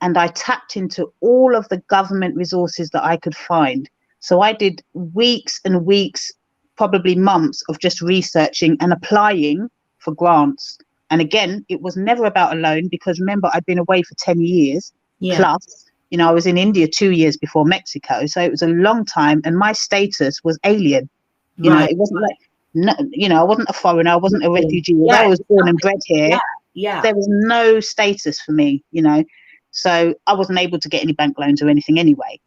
and I tapped into all of the government resources that I could find. So I did weeks and weeks, probably months of just researching and applying for grants. And again, it was never about a loan because remember, I'd been away for 10 years plus, you know, I was in India 2 years before Mexico. So it was a long time and my status was alien. You know, it wasn't like, no, you know, I wasn't a foreigner, I wasn't a refugee. Although I was born and bred here, there was no status for me, you know. So I wasn't able to get any bank loans or anything anyway.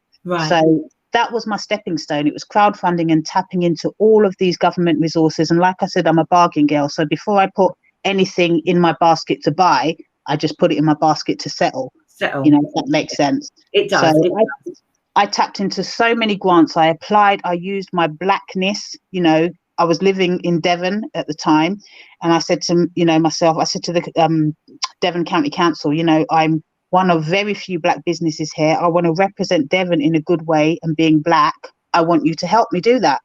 So that was my stepping stone. It was crowdfunding and tapping into all of these government resources. And like I said, I'm a bargain girl. So before I put anything in my basket to buy, I just put it in my basket to settle. You know, if that makes sense. It does. So I tapped into so many grants. I applied. I used my blackness. You know, I was living in Devon at the time, and I said to myself, I said to the Devon County Council, you know, I'm one of very few black businesses here. I want to represent Devon in a good way, and being black, I want you to help me do that.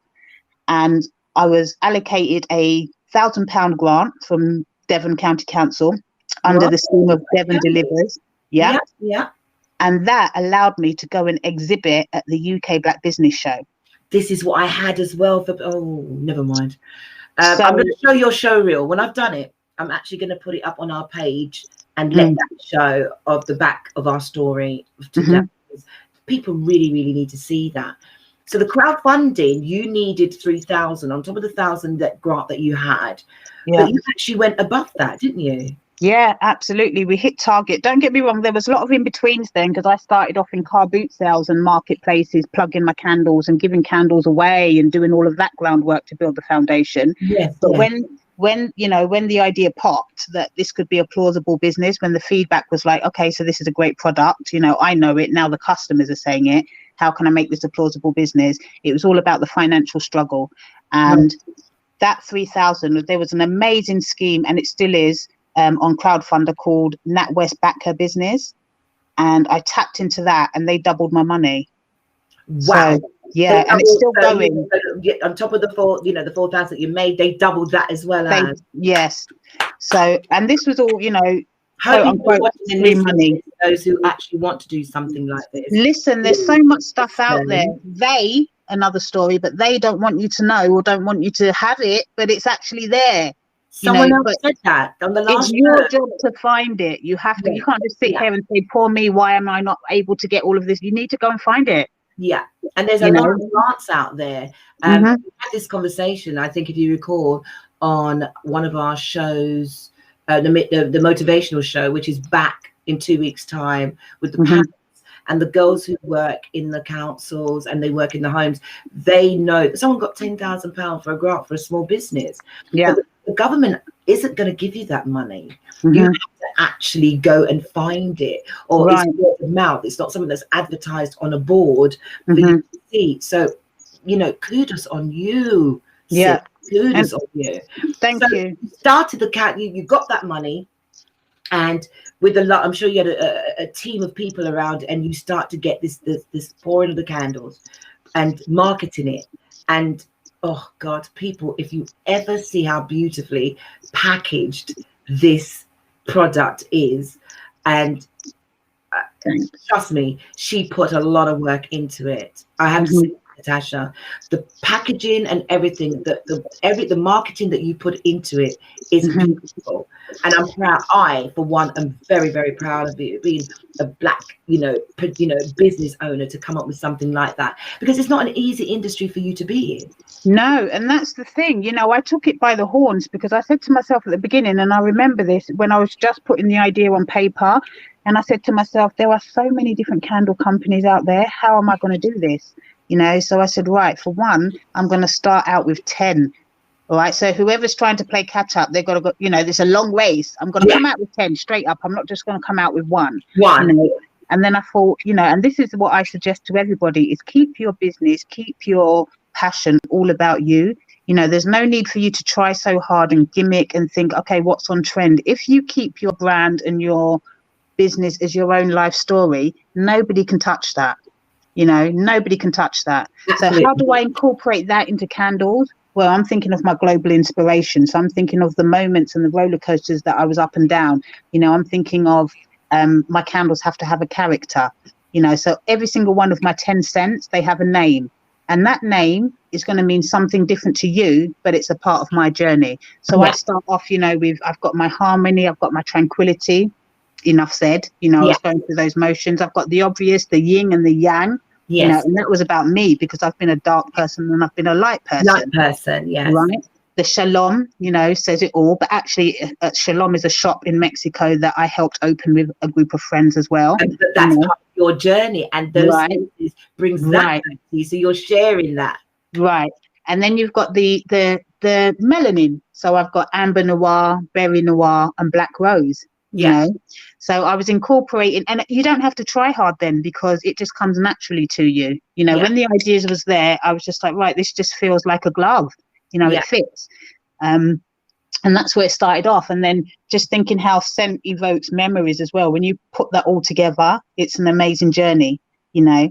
And I was allocated a £1,000 grant from Devon County Council under the scheme of Devon Delivers. Yeah. And that allowed me to go and exhibit at the UK Black Business Show. This is what I had as well. Never mind. So, I'm going to show your show reel. When I've done it, I'm actually going to put it up on our page and let that show of the back of our story. People really, really need to see that. So the crowdfunding, you needed 3,000 on top of the 1,000 that grant that you had. But you actually went above that, didn't you? Yeah, absolutely. We hit target. Don't get me wrong. There was a lot of in-betweens then because I started off in car boot sales and marketplaces, plugging my candles and giving candles away and doing all of that groundwork to build the foundation. But when the idea popped that this could be a plausible business, when the feedback was like, okay, so this is a great product, you know, I know it, now the customers are saying it, how can I make this a plausible business? It was all about the financial struggle. And that 3,000, there was an amazing scheme, and it still is, on crowdfunder called NatWest Back Her Business, and I tapped into that and they doubled my money. Wow. So, yeah, and it's still going. On top of the 4,000 that you made, they doubled that as well. Yes. So, and this was all, you know, free money. Those who actually want to do something like this. Listen, there's so much stuff out there. They, another story, but they don't want you to know or don't want you to have it, but it's actually there. Someone else said that on the last. It's your job to find it. You have to. You can't just sit here and say, "Poor me, why am I not able to get all of this?" You need to go and find it. Yeah, and there's a lot of grants out there. We had this conversation, I think, if you recall, on one of our shows, the motivational show, which is back in 2 weeks' time with the parents and the girls who work in the councils and they work in the homes. They know someone got £10,000 for a grant for a small business. Yeah. But the government isn't going to give you that money. You have to actually go and find it, or it's word of mouth. It's not something that's advertised on a board for you to see. So, you know, kudos on you. Yeah, kudos on you. Thank you. You started the cat. You got that money, and with a lot, I'm sure you had a team of people around, and you start to get this pouring of the candles and marketing it. And oh God, people, if you ever see how beautifully packaged this product is, and trust me, she put a lot of work into it. I have to say, Natasha, the packaging and everything, the marketing that you put into it is beautiful. And I'm proud. I, for one, am very, very proud of you being a black, business owner, to come up with something like that, because it's not an easy industry for you to be in. No, and that's the thing. You know, I took it by the horns because I said to myself at the beginning, and I remember this when I was just putting the idea on paper, and I said to myself, there are so many different candle companies out there. How am I going to do this? You know, so I said, right, for one, I'm going to start out with 10. All right. So whoever's trying to play catch up, they've got to go, you know, there's a long race. I'm going to come out with 10 straight up. I'm not just going to come out with one. You know? And then I thought, you know, and this is what I suggest to everybody is keep your business, keep your passion all about you. You know, there's no need for you to try so hard and gimmick and think, okay, what's on trend? If you keep your brand and your business as your own life story, nobody can touch that. You know, nobody can touch that. Absolutely. So how do I incorporate that into candles? Well, I'm thinking of my global inspiration. So I'm thinking of the moments and the roller coasters that I was up and down. You know, I'm thinking of my candles have to have a character. You know, so every single one of my 10 cents, they have a name. And that name is going to mean something different to you, but it's a part of my journey. So I start off, you know, with I've got my harmony, I've got my tranquility. Enough said. You know, I was going through those motions. I've got the obvious, the yin and the yang. Yes. You know, and that was about me because I've been a dark person and I've been a light person. Light person, yes. Right. The Shalom, you know, says it all. But actually, Shalom is a shop in Mexico that I helped open with a group of friends as well. And that's part of your journey, and those spaces brings that back to you. So you're sharing that. Right. And then you've got the melanin. So I've got amber noir, berry noir, and black rose. You know, so I was incorporating, and you don't have to try hard then because it just comes naturally to you. You know, when the ideas was there, I was just like, right, this just feels like a glove. You know, it fits. And that's where it started off. And then just thinking how scent evokes memories as well. When you put that all together, it's an amazing journey. You know,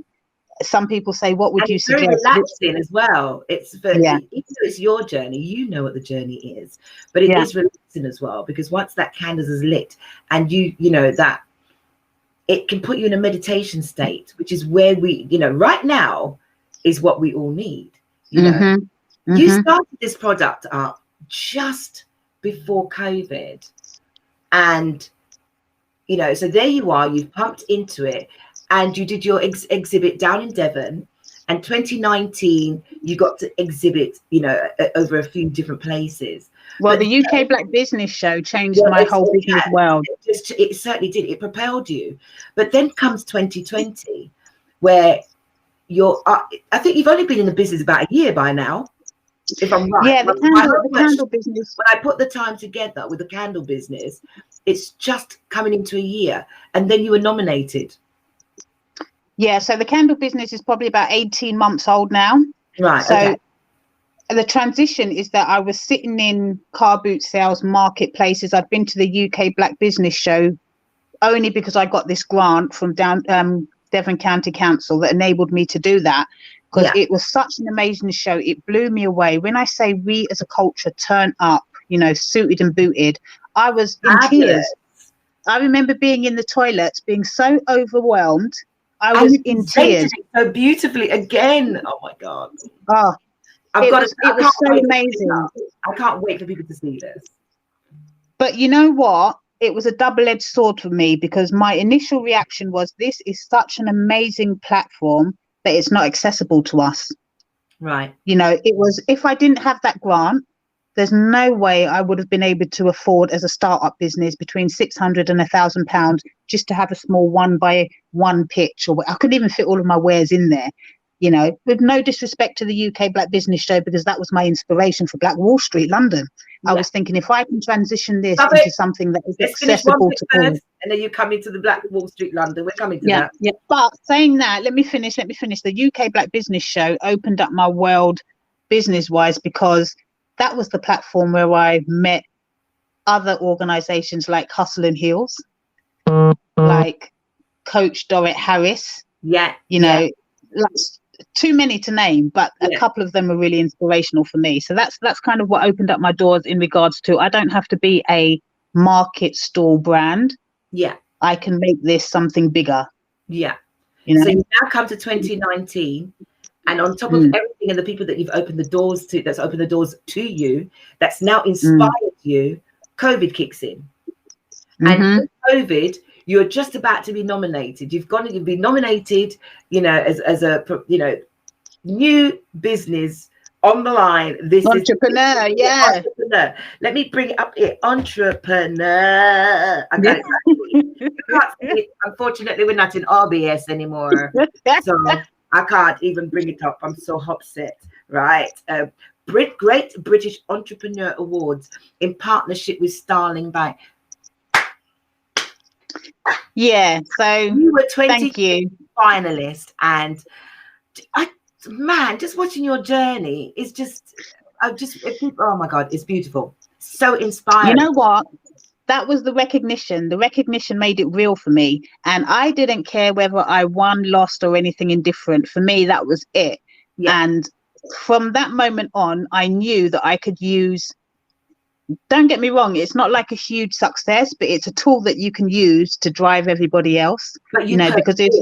some people say, what would you suggest? It's very relaxing as well. It's for, even though it's your journey, you know what the journey is, but it is relaxing as well, because once that candle is lit and you know that it can put you in a meditation state, which is where we, you know, right now is what we all need. You know, you started this product up just before COVID, and you know, so there you are, you've pumped into it. And you did your exhibit down in Devon, and 2019 you got to exhibit, you know, over a few different places. Well, the UK Black Business Show changed my whole business world. It certainly did. It propelled you. But then comes 2020, where you're. I think you've only been in the business about a year by now, if I'm right. Yeah, the candle business. When I put the time together with the candle business, it's just coming into a year, and then you were nominated. Yeah, so the candle business is probably about 18 months old now. Right. So the transition is that I was sitting in car boot sales marketplaces. I'd been to the UK Black Business Show only because I got this grant from Devon County Council that enabled me to do that, because it was such an amazing show. It blew me away. When I say we as a culture turn up, you know, suited and booted, I was in tears. I remember being in the toilets, being so overwhelmed. I was in tears. So beautifully again. Oh my God. Oh, it was so amazing. I can't wait for people to see this. But you know what? It was a double-edged sword for me, because my initial reaction was, this is such an amazing platform that it's not accessible to us. Right. You know, it was, if I didn't have that grant, there's no way I would have been able to afford, as a startup business, between £600 and £1,000 just to have a small 1-by-1 pitch, or I couldn't even fit all of my wares in there. You know, with no disrespect to the UK Black Business Show, because that was my inspiration for Black Wall Street, London. I was thinking, if I can transition this into something that is accessible to all. And then you come into the Black Wall Street, London. We're coming to that. Yeah. But saying that, let me finish. The UK Black Business Show opened up my world business-wise, because that was the platform where I met other organizations like Hustle and Heels, like Coach Dorrit Harris. Yeah. You know, like, too many to name, but a couple of them were really inspirational for me. So that's kind of what opened up my doors in regards to, I don't have to be a market stall brand. Yeah. I can make this something bigger. Yeah. You know? So you now come to 2019. And on top of everything and the people that you've opened the doors to, that's opened the doors to you, that's now inspired you, COVID kicks in. And with COVID, you're just about to be nominated. You've been nominated, you know, as a, you know, new business on the line. This entrepreneur, entrepreneur. Let me bring it up here. Entrepreneur. I got it. You can't see it. Unfortunately, we're not in RBS anymore. So I can't even bring it up. I'm so upset, right? Great British Entrepreneur Awards in partnership with Starling Bank. Yeah, so you were 20 thank you. Finalist, and just watching your journey is oh my God, it's beautiful. So inspiring. You know what? that was the recognition. The recognition made it real for me. And I didn't care whether I won, lost, or anything indifferent. For me, that was it. Yeah. And from that moment on, I knew that I could use, don't get me wrong, it's not like a huge success, but it's a tool that you can use to drive everybody else. But you know, because it's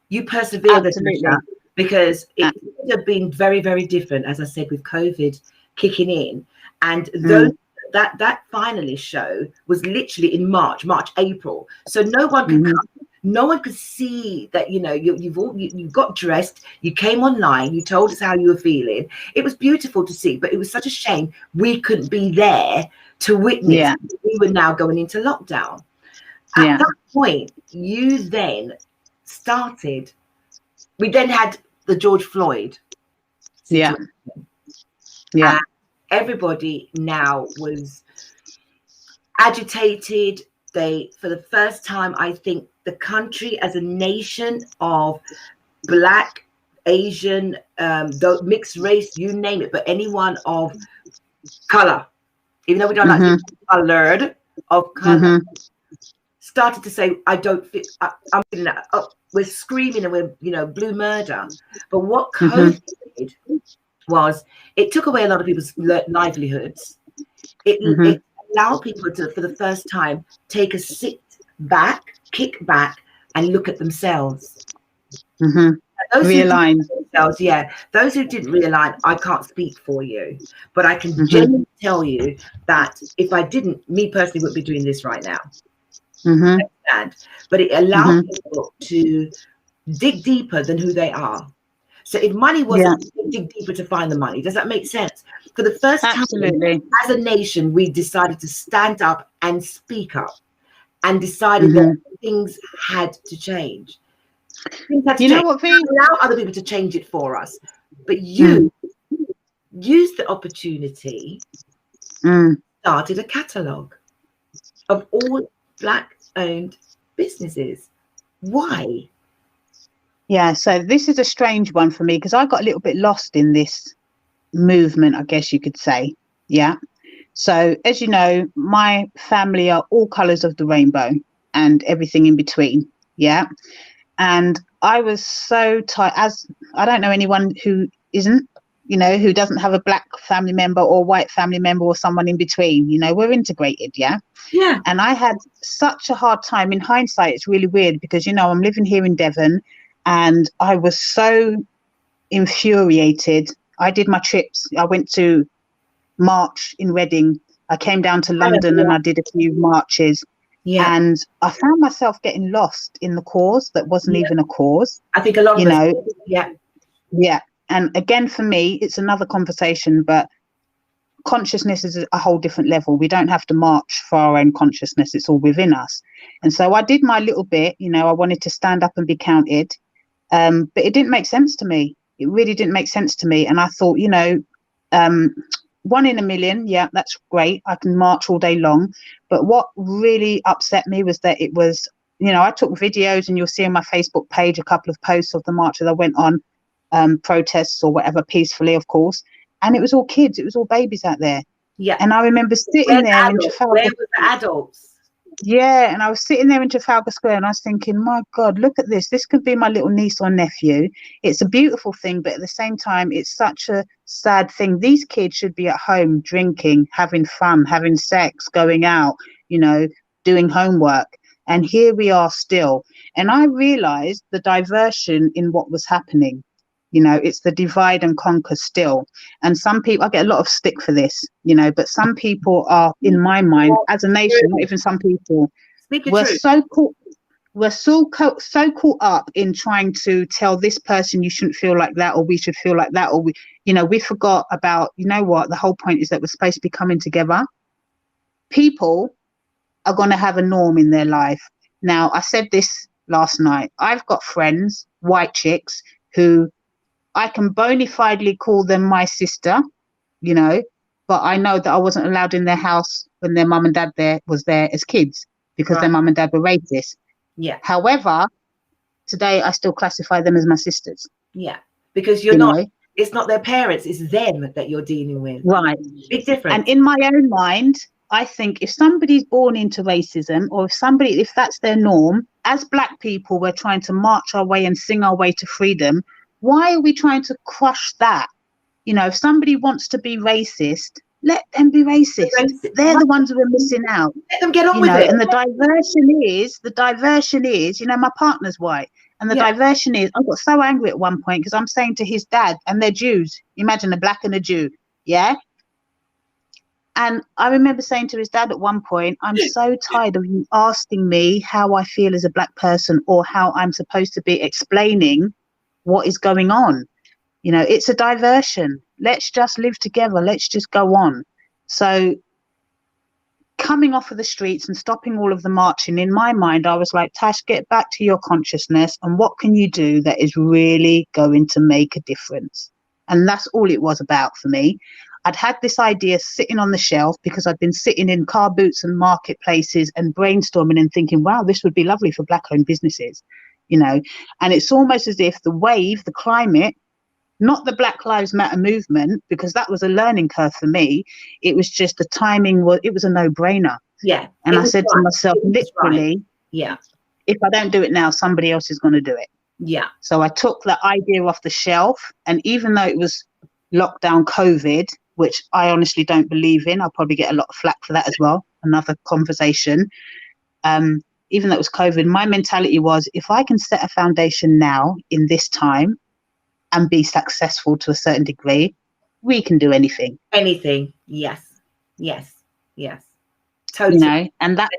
you persevered, absolutely, Natasha, because it would have been very, very different, as I said, with COVID kicking in. And those that finalist show was literally in March, April. So no one could come. No one could see that, you know, you got dressed, you came online, you told us how you were feeling. It was beautiful to see, but it was such a shame we couldn't be there to witness. Yeah. We were now going into lockdown. At that point, you then started, we then had the George Floyd situation. Yeah. And everybody now was agitated. For the first time, I think the country as a nation of Black, Asian, mixed race, you name it, but anyone of color, even though we don't like to be colored, of color, started to say, I don't fit, I'm feeling that. Oh, we're screaming and we're, you know, blue murder. But what COVID did was it took away a lot of people's livelihoods. It allowed people to, for the first time, take a sit back, kick back, and look at themselves. Those realign themselves, those who didn't realign, I can't speak for you, but I can genuinely tell you that if I didn't, me personally wouldn't be doing this right now. But it allowed people to dig deeper than who they are. So if money wasn't, dig deeper to find the money. Does that make sense? For the first time as a nation, we decided to stand up and speak up, and decided that things had to change. Things had to change. Know what, allow other people to change it for us. But you used the opportunity, started a catalogue of all Black-owned businesses. Why? Yeah, so this is a strange one for me because I got a little bit lost in this movement, I guess you could say. Yeah. So as you know, my family are all colours of the rainbow and everything in between. Yeah. And I was so tired, as I don't know anyone who isn't, you know, who doesn't have a Black family member or white family member or someone in between. You know, we're integrated. Yeah. Yeah. And I had such a hard time. In hindsight, it's really weird because, you know, I'm living here in Devon. And I was so infuriated. I did my trips. I went to march in Reading. I came down to London and I did a few marches. Yeah. And I found myself getting lost in the cause that wasn't even a cause. I think a lot of us, Yeah. And again, for me, it's another conversation, but consciousness is a whole different level. We don't have to march for our own consciousness. It's all within us. And so I did my little bit. You know, I wanted to stand up and be counted. But it didn't make sense to me. It really didn't make sense to me. And I thought, you know, 1 in a million, yeah, that's great. I can march all day long. But what really upset me was that it was, you know, I took videos, and you'll see on my Facebook page a couple of posts of the marches I went on, protests or whatever, peacefully, of course. And it was all kids. It was all babies out there. Yeah. And I remember sitting there in Trafalgar. Where were the adults? Yeah, and I was sitting there in Trafalgar Square and I was thinking, my God, look at this. This could be my little niece or nephew. It's a beautiful thing, but at the same time, it's such a sad thing. These kids should be at home drinking, having fun, having sex, going out, you know, doing homework. And here we are still. And I realized the diversion in what was happening. You know, it's the divide and conquer still. And some people, I get a lot of stick for this, you know, but some people are, in my mind, as a nation, not even some people, we're so caught up in trying to tell this person you shouldn't feel like that, or we should feel like that, or we, you know, we forgot about, you know what, the whole point is that we're supposed to be coming together. People are going to have a norm in their life. Now, I said this last night. I've got friends, white chicks, who I can bona fidely call them my sister, you know, but I know that I wasn't allowed in their house when their mum and dad was there as kids because their mum and dad were racist. Yeah. However, today I still classify them as my sisters. Yeah, because you're not. It's not their parents; it's them that you're dealing with. Right. Big difference. And in my own mind, I think if somebody's born into racism, or if that's their norm, as Black people, we're trying to march our way and sing our way to freedom. Why are we trying to crush that? You know, if somebody wants to be racist, let them be racist. They're the ones who are missing out. Let them get on with it. And the diversion is, you know, my partner's white. And the diversion is, I got so angry at one point because I'm saying to his dad, and they're Jews. Imagine a Black and a Jew. Yeah. And I remember saying to his dad at one point, I'm so tired of you asking me how I feel as a Black person, or how I'm supposed to be explaining what is going on. You know, it's a diversion. Let's just live together. Let's just go on. So coming off of the streets and stopping all of the marching, in my mind, I was like, Tash, get back to your consciousness, and what can you do that is really going to make a difference? And that's all it was about for me. I'd had this idea sitting on the shelf because I'd been sitting in car boots and marketplaces and brainstorming and thinking, wow, this would be lovely for Black-owned businesses, you know. And it's almost as if the wave, the climate, not the Black Lives Matter movement, because that was a learning curve for me. It was just the timing, it was a no-brainer. Yeah. And I said to myself, literally, yeah, if I don't do it now, somebody else is going to do it. Yeah. So I took that idea off the shelf, and even though it was lockdown COVID, which I honestly don't believe in, I'll probably get a lot of flack for that as well, another conversation. Even though it was COVID, my mentality was, if I can set a foundation now in this time and be successful to a certain degree, we can do anything. Anything. Yes. Totally. You know, and that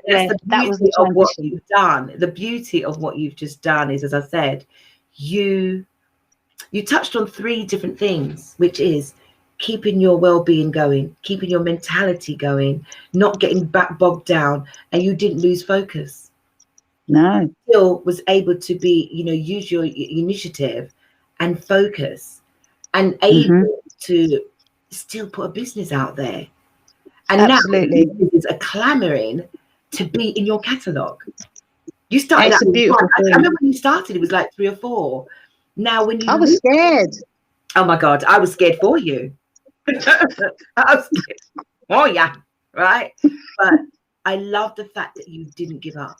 was the of what you've done. The beauty of what you've just done is, as I said, you touched on 3 different things, which is keeping your well-being going, keeping your mentality going, not getting bogged down, and you didn't lose focus. No. Still was able to be, you know, use your initiative and focus, and able to still put a business out there. And absolutely, now businesses are clamoring to be in your catalogue. You started. It's a beautiful thing. I remember when you started, it was like 3 or 4. Now, when you, I was scared. Oh my God, I was scared for you. I was scared. Oh yeah, right. But I love the fact that you didn't give up.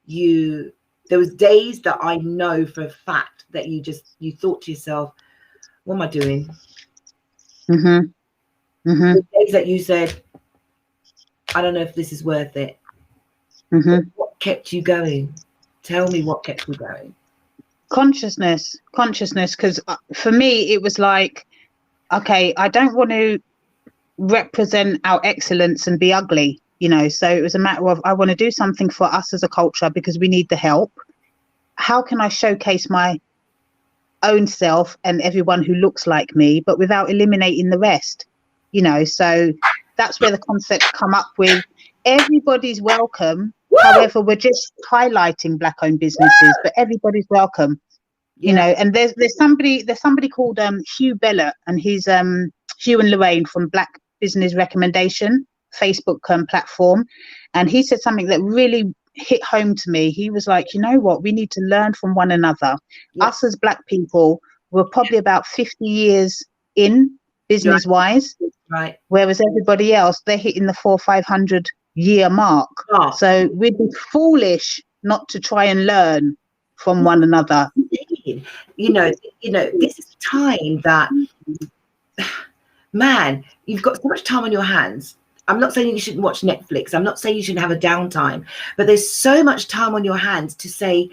There was days that I know for a fact that you thought to yourself, what am I doing? The days that you said, I don't know if this is worth it. What kept you going? Tell me what kept you going. Consciousness, because for me, it was like, okay, I don't want to represent our excellence and be ugly, you know, so it was a matter of, I want to do something for us as a culture because we need the help. How can I showcase my own self and everyone who looks like me, but without eliminating the rest, you know? So that's where the concepts come up with. Everybody's welcome. Woo! However, we're just highlighting Black-owned businesses, but everybody's welcome. You know, and there's somebody called Hugh Bellett, and he's Hugh and Lorraine from Black Business Recommendation Facebook platform, and he said something that really hit home to me. He was like, you know what, we need to learn from one another. Us as Black people, we're probably about 50 years in business wise, right? Whereas everybody else, they're hitting the 400-500 year mark. So we'd be foolish not to try and learn from one another. You know, this is time that, man, you've got so much time on your hands. I'm not saying you shouldn't watch Netflix. I'm not saying you shouldn't have a downtime, but there's so much time on your hands to say,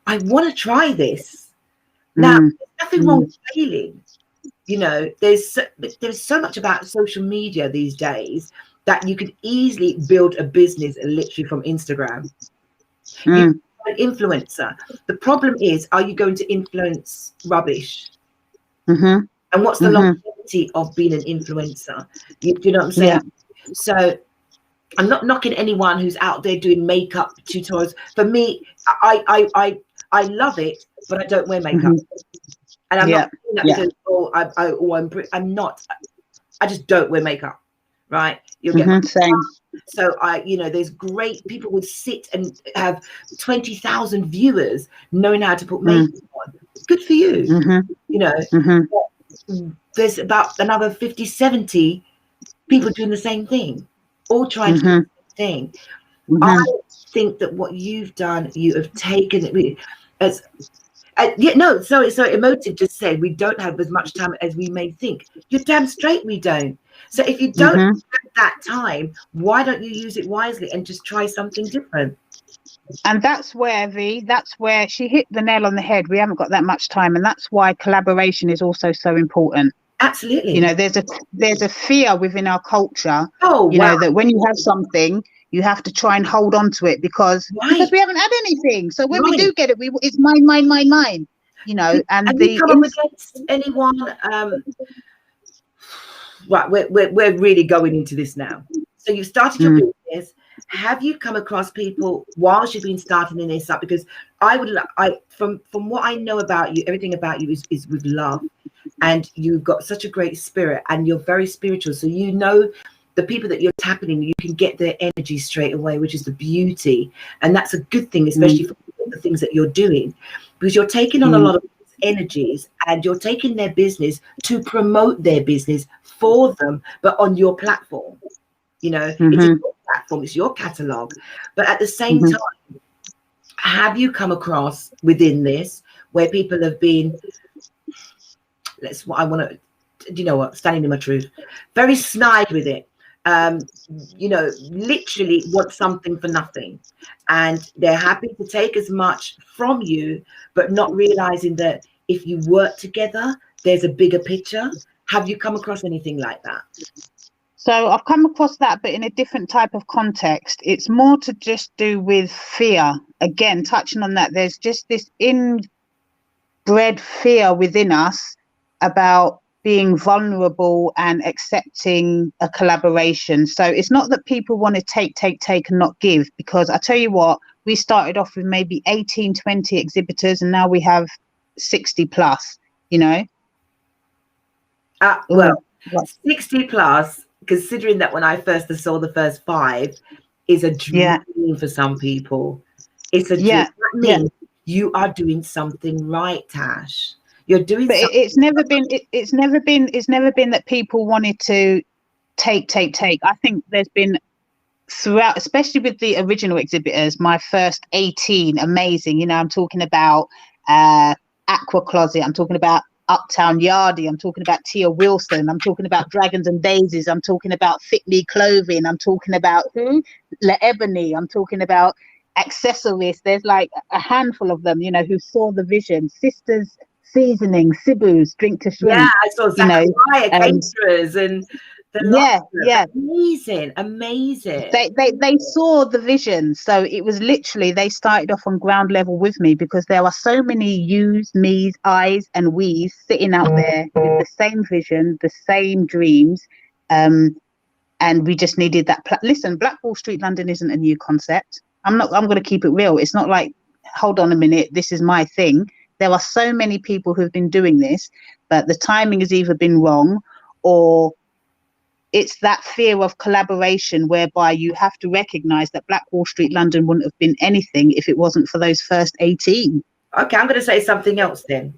I want to try this. Now, there's nothing wrong with failing. You know, there's so much about social media these days that you could easily build a business literally from Instagram. You're an influencer. The problem is, are you going to influence rubbish? And what's the longevity of being an influencer? Do you know what I'm saying? Yeah. So I'm not knocking anyone who's out there doing makeup tutorials. For me, I love it, but I don't wear makeup. And I'm not doing that because I'm not. I just don't wear makeup, right? You'll get same. So there's great people would sit and have 20,000 viewers knowing how to put makeup on. Good for you. You know, there's about another 50, 70 people doing the same thing. all trying to do the same thing. Mm-hmm. I think that what you've done, you have taken it as so Emotive just said we don't have as much time as we may think. You're damn straight we don't. So if you don't have that time, why don't you use it wisely and just try something different? And that's where she hit the nail on the head. We haven't got that much time, and that's why collaboration is also so important. Absolutely. You know, there's a fear within our culture. Oh, you know, that when you have something, you have to try and hold on to it because we haven't had anything. So when we do get it, it's mine. You know, and you come up against anyone. Right, we're really going into this now. So you've started your business. Have you come across people whilst you've been starting in this up? Because from what I know about you, everything about you is with love, and you've got such a great spirit, and you're very spiritual. So you know the people that you're tapping in, you can get their energy straight away, which is the beauty, and that's a good thing, especially for the things that you're doing, because you're taking on a lot of energies and you're taking their business to promote their business for them, but on your platform. You know, it's your platform, it's your catalog. But at the same time, have you come across within this where people have been, standing in my truth, very snide with it, you know, literally want something for nothing, and they're happy to take as much from you, but not realizing that if you work together, there's a bigger picture. Have you come across anything like that? So I've come across that, but in a different type of context. It's more to just do with fear. Again, touching on that, there's just this inbred fear within us about being vulnerable and accepting a collaboration. So it's not that people want to take and not give, because I tell you what, we started off with maybe 18, 20 exhibitors, and now we have 60 plus, you know. Well, 60 plus, considering that when I first saw the first 5 is a dream for some people. It's a dream. That means you are doing something right, Tash. You're doing but something. It's never been that people wanted to take. I think there's been throughout, especially with the original exhibitors, my first 18, amazing. You know, I'm talking about Aqua Closet, I'm talking about Uptown Yardie, I'm talking about Tia Wilson, I'm talking about Dragons and Daisies, I'm talking about Fit Me Clothing, I'm talking about La Ebony, I'm talking about Accessories. There's like a handful of them, you know, who saw the vision. Sisters Seasoning, Cebu's Drink to Shrink. Yeah, I saw Zachariah caterers and amazing. They saw the vision. So it was literally, they started off on ground level with me, because there are so many yous, me's, I's and we's sitting out there with the same vision, the same dreams, and we just needed that. Listen, Black Wall Street London isn't a new concept. I'm going to keep it real. It's not like, hold on a minute, this is my thing. There are so many people who've been doing this, but the timing has either been wrong, or it's that fear of collaboration, whereby you have to recognize that Black Wall Street London wouldn't have been anything if it wasn't for those first 18. Okay, I'm going to say something else then.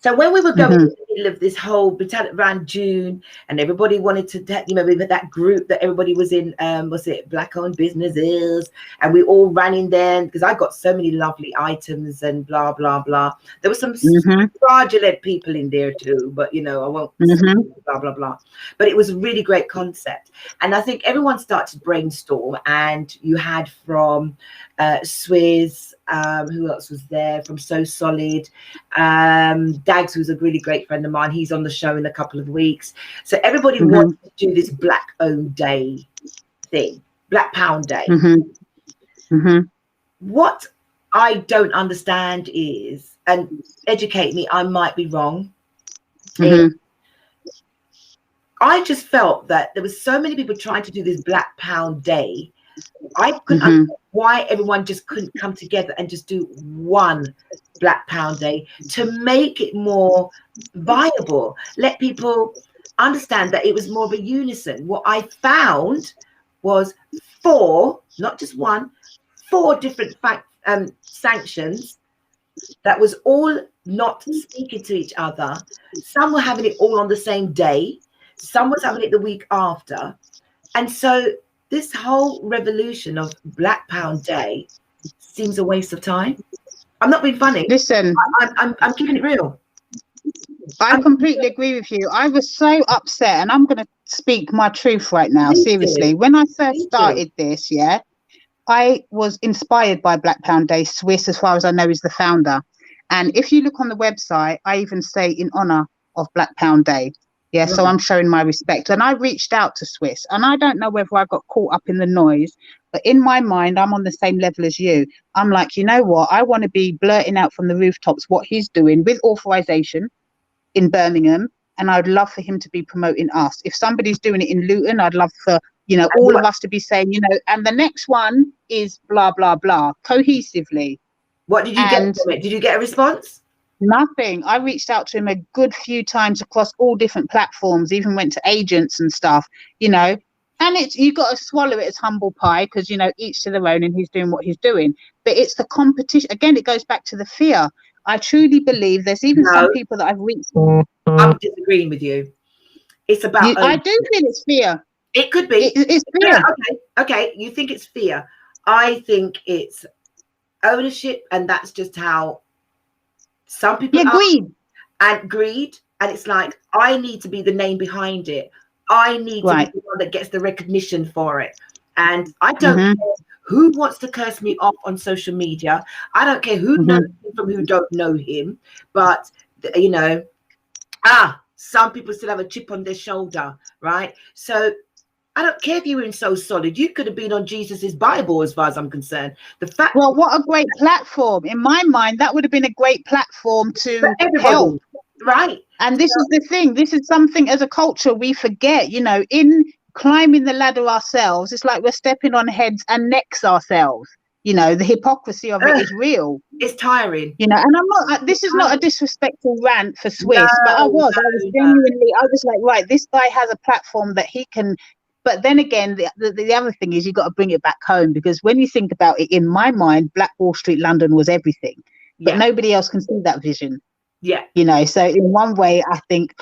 So when we were going in the middle of this whole around June, and everybody wanted to, you know, with that group that everybody was in, was it Black-owned businesses, and we all ran in there because I got so many lovely items and blah blah blah. There were some fraudulent people in there too, but you know, I won't blah blah blah. But it was a really great concept, and I think everyone started to brainstorm. And you had from Swizz, who else was there? From So Solid, Dags, who's a really great friend of mine. He's on the show in a couple of weeks. So everybody wanted to do this Black-owned day thing, Black Pound Day. What I don't understand is, and educate me, I might be wrong, I just felt that there was so many people trying to do this Black Pound Day. I couldn't understand why everyone just couldn't come together and just do one Black Pound Day to make it more viable. Let people understand that it was more of a unison. What I found was 4, not just 1, 4 different sanctions that was all not speaking to each other. Some were having it all on the same day. Some was having it the week after. And so this whole revolution of Black Pound Day seems a waste of time. I'm not being funny. Listen, I'm keeping it real. I completely agree with you. I was so upset, and I'm going to speak my truth right now. Seriously, when I first started this, I was inspired by Black Pound Day. Swiss, as far as I know, is the founder. And if you look on the website, I even say in honor of Black Pound Day. Yeah, so I'm showing my respect. And I reached out to Swiss, and I don't know whether I got caught up in the noise, but in my mind, I'm on the same level as you. I'm like, you know what? I want to be blurting out from the rooftops what he's doing with authorization in Birmingham. And I'd love for him to be promoting us. If somebody's doing it in Luton, I'd love for, all of us to be saying, and the next one is blah, blah, blah, cohesively. What did you get from it? Did you get a response? Nothing. I reached out to him a good few times across all different platforms, even went to agents and stuff, and you got to swallow it as humble pie because, each to their own, and he's doing what he's doing. But it's the competition. Again, it goes back to the fear. I truly believe there's even some people that I've reached. I'm disagreeing with you. It's about. I do feel it's fear. It could be. It's fear. Okay. You think it's fear. I think it's ownership, and that's just how some people are. Greed. And it's like, I need to be the name behind it. I need to be the one that gets the recognition for it. And I don't care who wants to curse me off on social media. I don't care who knows him from who don't know him. But, some people still have a chip on their shoulder, right? So I don't care if you were in So Solid. You could have been on Jesus's Bible, as far as I'm concerned. Well, what a great platform. In my mind, that would have been a great platform to help. Right. And this is the thing. This is something as a culture we forget, in climbing the ladder ourselves. It's like we're stepping on heads and necks ourselves. The hypocrisy of it is real. It's tiring. And I'm not, this is not a disrespectful rant for Swiss, but I was genuinely, I was like, right, this guy has a platform that he can. But then again, the other thing is you've got to bring it back home, because when you think about it, in my mind, Black Wall Street London was everything, but nobody else can see that vision. Yeah. So in one way, I think,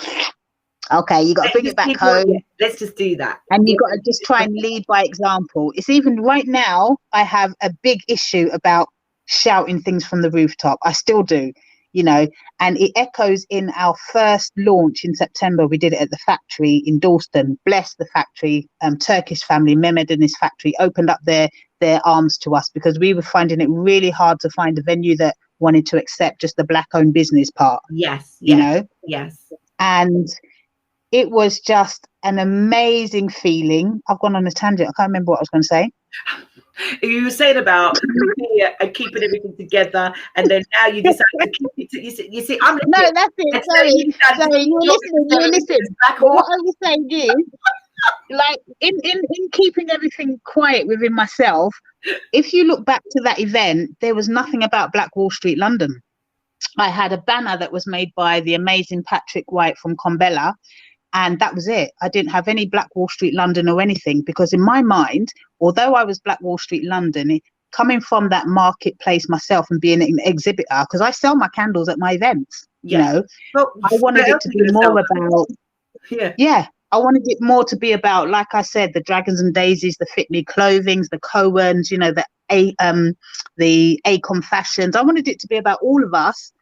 okay, you got to bring it back home. Let's just do that. And you got to just try and lead by example. It's even right now, I have a big issue about shouting things from the rooftop. I still do. And it echoes in our first launch in September. We did it at the factory in Dalston. Bless the factory, Turkish family, Mehmed and his factory opened up their arms to us, because we were finding it really hard to find a venue that wanted to accept just the Black-owned business part. Yes. Yes. And it was just an amazing feeling. I've gone on a tangent. I can't remember what I was going to say. You were saying about and keeping everything together, and then now you decide to keep it. You see, I'm no, that's it. Sorry, you listen. What I was saying is, like in keeping everything quiet within myself, if you look back to that event, there was nothing about Black Wall Street London. I had a banner that was made by the amazing Patrick White from Combella, and that was it. I didn't have any Black Wall Street London or anything, because in my mind, although I was Black Wall Street London, coming from that marketplace myself and being an exhibitor, because I sell my candles at my events, I wanted it to be more about, I wanted it more to be about, like I said, the Dragons and Daisies, the Fit Me clothings, the Coens, the Acom fashions. I wanted it to be about all of us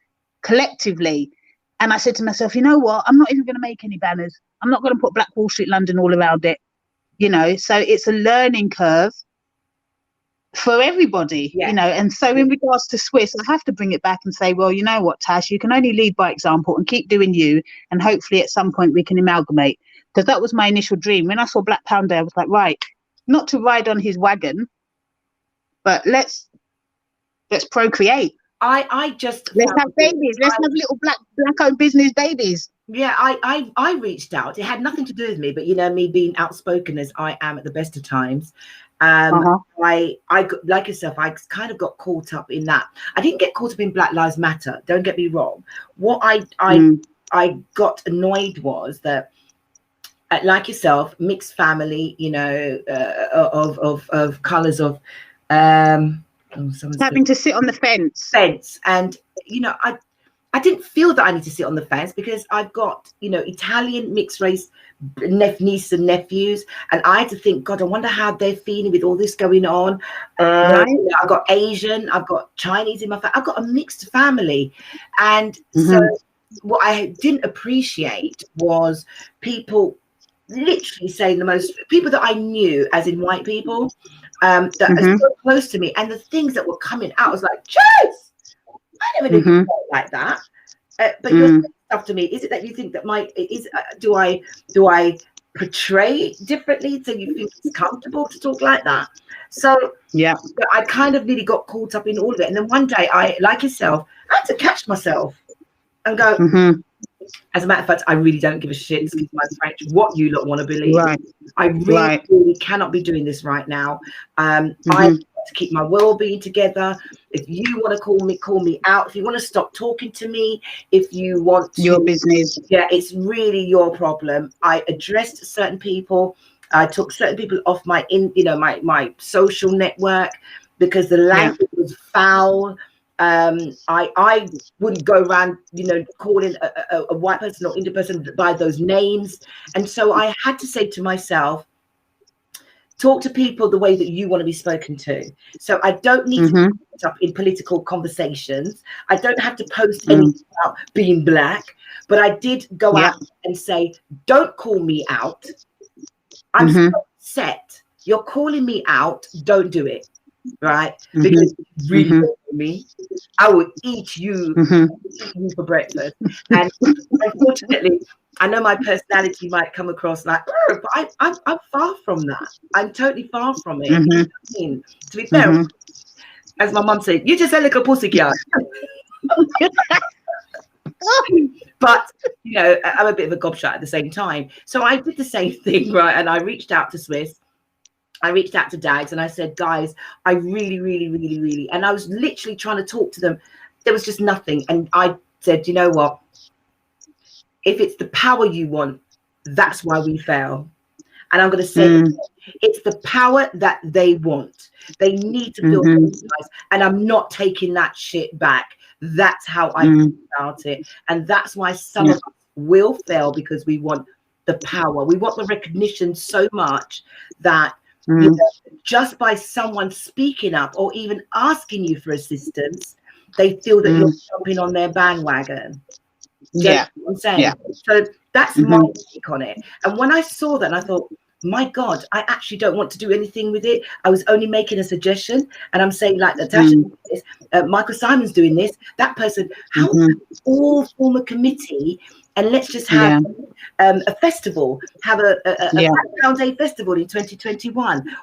collectively. And I said to myself, you know what? I'm not even going to make any banners. I'm not going to put Black Wall Street London all around it. So it's a learning curve for everybody, and so in regards to Swiss, I have to bring it back and say, well, you know what, Tash, you can only lead by example and keep doing you, and hopefully at some point we can amalgamate, because that was my initial dream. When I saw Black Pound Day, I was like, right, not to ride on his wagon, but let's procreate. Let's have babies. Let's have little black-owned business babies. Yeah, I reached out. It had nothing to do with me, but me being outspoken as I am at the best of times. I like yourself, I kind of got caught up in that. I didn't get caught up in Black Lives Matter, don't get me wrong. What I got annoyed was that, like yourself, mixed family, of colors of having to sit on the fence, and I I didn't feel that I need to sit on the fence because I've got, Italian mixed race nieces and nephews, and I had to think, God, I wonder how they're feeling with all this going on. Right. I've got Asian, I've got Chinese in my family, I've got a mixed family, and so what I didn't appreciate was people literally saying the most, people that I knew, as in white people, that are so close to me, and the things that were coming out, I was like, Jess, I never knew you felt like that. But you're saying stuff to me. Is it that you think that do I portray differently so you think it's comfortable to talk like that? So yeah, I kind of really got caught up in all of it. And then one day, I, like yourself, I had to catch myself and go, as a matter of fact, I really don't give a shit, excuse my French, what you lot want to believe. Right. I really cannot be doing this right now. I have to keep my well-being together. If you want to call me out. If you want to stop talking to me, if you want to, your business. Yeah, it's really your problem. I addressed certain people. I took certain people off my my social network because the language was foul. I wouldn't go around, calling a white person or Indian person by those names. And so I had to say to myself, talk to people the way that you want to be spoken to. So I don't need to be up in political conversations. I don't have to post anything about being black, but I did go out and say, don't call me out. I'm so upset. You're calling me out. Don't do it. Right? Because you really don't know me. I would eat you for breakfast. And unfortunately, I know my personality might come across like, but I'm far from that. I'm totally far from it. To be fair, as my mum said, you're just a little pussy girl. But I'm a bit of a gobshite at the same time. So I did the same thing, right? And I reached out to Swiss. I reached out to Dags and I said, guys, I really, and I was literally trying to talk to them. There was just nothing. And I said, you know what? If it's the power you want, that's why we fail. And I'm going to say, it's the power that they want. They need to feel recognized. And I'm not taking that shit back. That's how I feel about it. And that's why some of us will fail, because we want the power. We want the recognition so much that just by someone speaking up or even asking you for assistance, they feel that you're jumping on their bandwagon. You know what I'm saying? So that's my take on it. And when I saw that, I thought, my God, I actually don't want to do anything with it. I was only making a suggestion, and I'm saying, like Natasha, Michael Simon's doing this, that person, how all form a committee, and let's just have a festival, have a Background Day festival in 2021,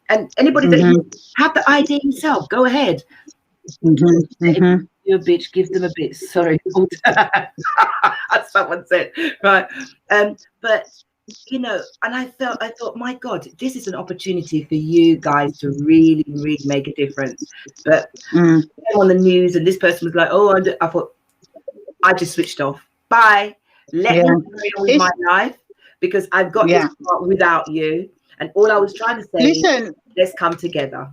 and anybody that have the idea himself, go ahead. You a bitch, give them a bit. Sorry, someone said, right? But and I thought, my God, this is an opportunity for you guys to really make a difference. But on the news, and this person was like, oh, I thought, I just switched off. Bye. Let me carry on with my life, because I've got this part without you. And all I was trying to say is, let's come together.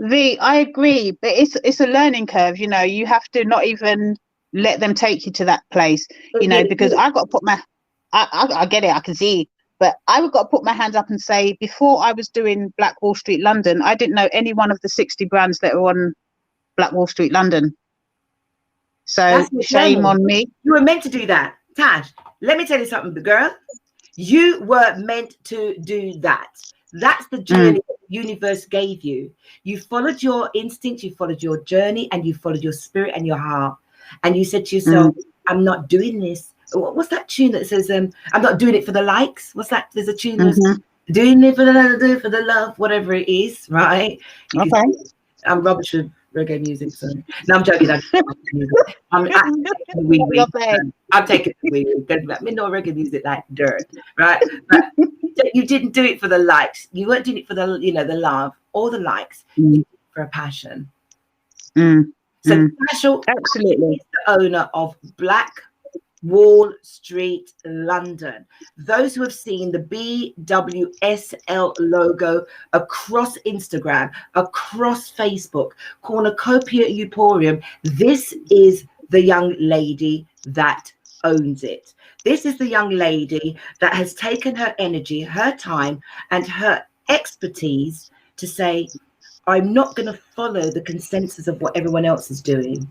I agree, but it's a learning curve. You have to not even let them take you to that place. Because I got to put my, I get it, I can see, but I've got to put my hands up and say, before I was doing Black Wall Street London, I didn't know any one of the 60 brands that were on Black Wall Street London. So shame on me. You were meant to do that, Tash. Let me tell you something, girl. You were meant to do that. That's the journey that the universe gave you. You followed your instinct, you followed your journey, and you followed your spirit and your heart. And you said to yourself, I'm not doing this. What's that tune that says, I'm not doing it for the likes? What's that? There's a tune that's doing it for the love, whatever it is, right? I'm rubbish with reggae music, so no, I'm joking. I'm taking the wee. Me no reggae music like dirt, right? But you didn't do it for the likes. You weren't doing it for the the love or the likes. You did it for a passion. So Natasha absolutely is the owner of Black Wall Street London. Those who have seen the BWSL logo across Instagram, across Facebook, Cornucopia Emporium, this is the young lady that owns it. This is the young lady that has taken her energy, her time, and her expertise to say, I'm not going to follow the consensus of what everyone else is doing.